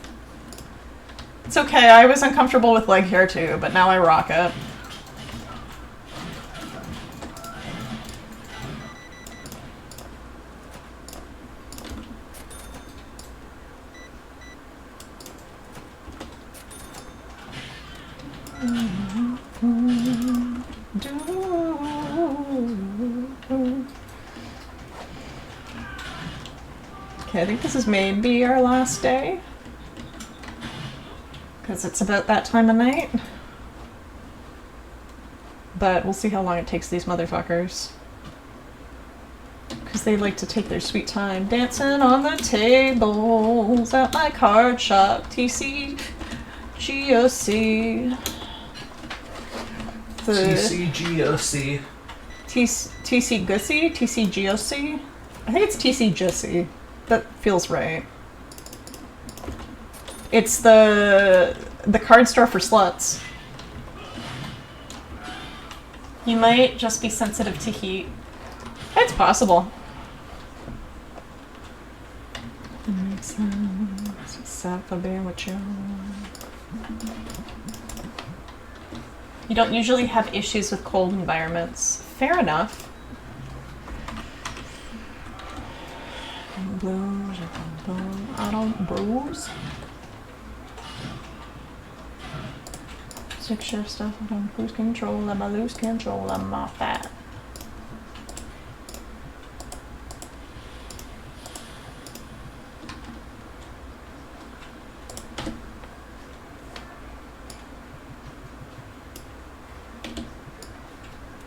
It's okay, I was uncomfortable with leg hair too, but now I rock it. Okay, I think this is maybe our last day. Because it's about that time of night. But we'll see how long it takes these motherfuckers. Because they like to take their sweet time dancing on the tables at my card shop. TCGOC. TCGOC. TCGOC? TCGOC? I think it's TCGOC. That feels right. It's the card store for sluts. You might just be sensitive to heat. It's possible. Makes sense. Except for being with you. You don't usually have issues with cold environments. Fair enough. Blues, I don't bruise. Six shift stuff, I don't lose control, I'm a lose control, I'm off that.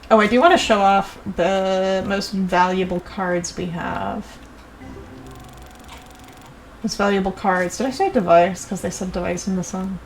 Oh, I do want to show off the most valuable cards we have. Most valuable cards. Did I say device? Because they said device in the song.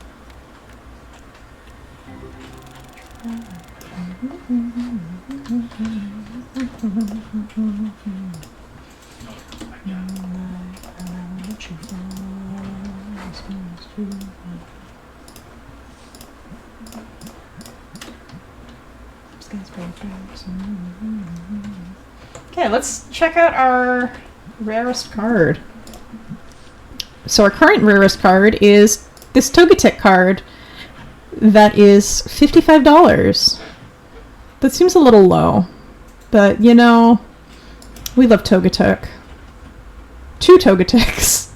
Okay, let's check out our rarest card. So our current rarest card is this Togetic card that is $55. That seems a little low, but you know, we love Togetic. 2 Togetics.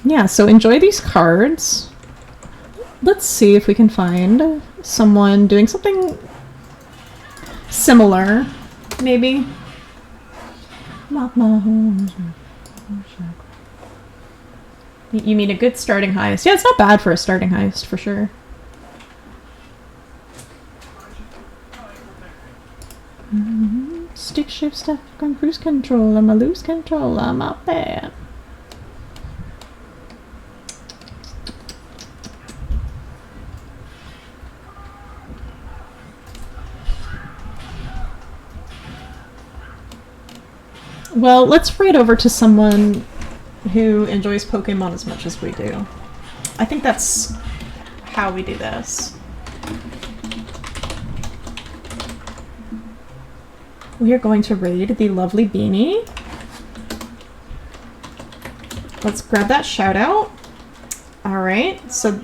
Yeah, so enjoy these cards. let's see if we can find someone doing something similar, maybe. You mean a good starting heist? Yeah, it's not bad for a starting heist, for sure. Stick shift stuff on cruise control. I'm a lose control. I'm up there. Well, let's raid over to someone who enjoys Pokemon as much as we do. I think that's how we do this. We are going to raid the lovely Beanie. Let's grab that shout out. Alright, so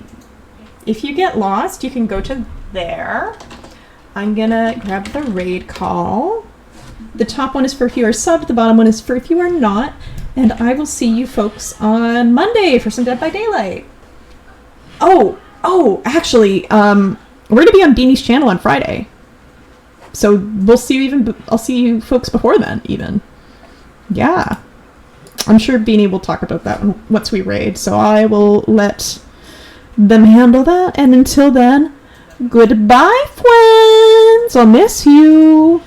if you get lost, you can go to there. I'm gonna grab the raid call. The top one is for if you are subbed, the bottom one is for if you are not. And I will see you folks on Monday for some Dead by Daylight. Oh, actually, we're gonna be on Beanie's channel on Friday. So we'll see you I'll see you folks before then, even. Yeah. I'm sure Beanie will talk about that once we raid, so I will let them handle that. And until then, goodbye, friends! I'll miss you!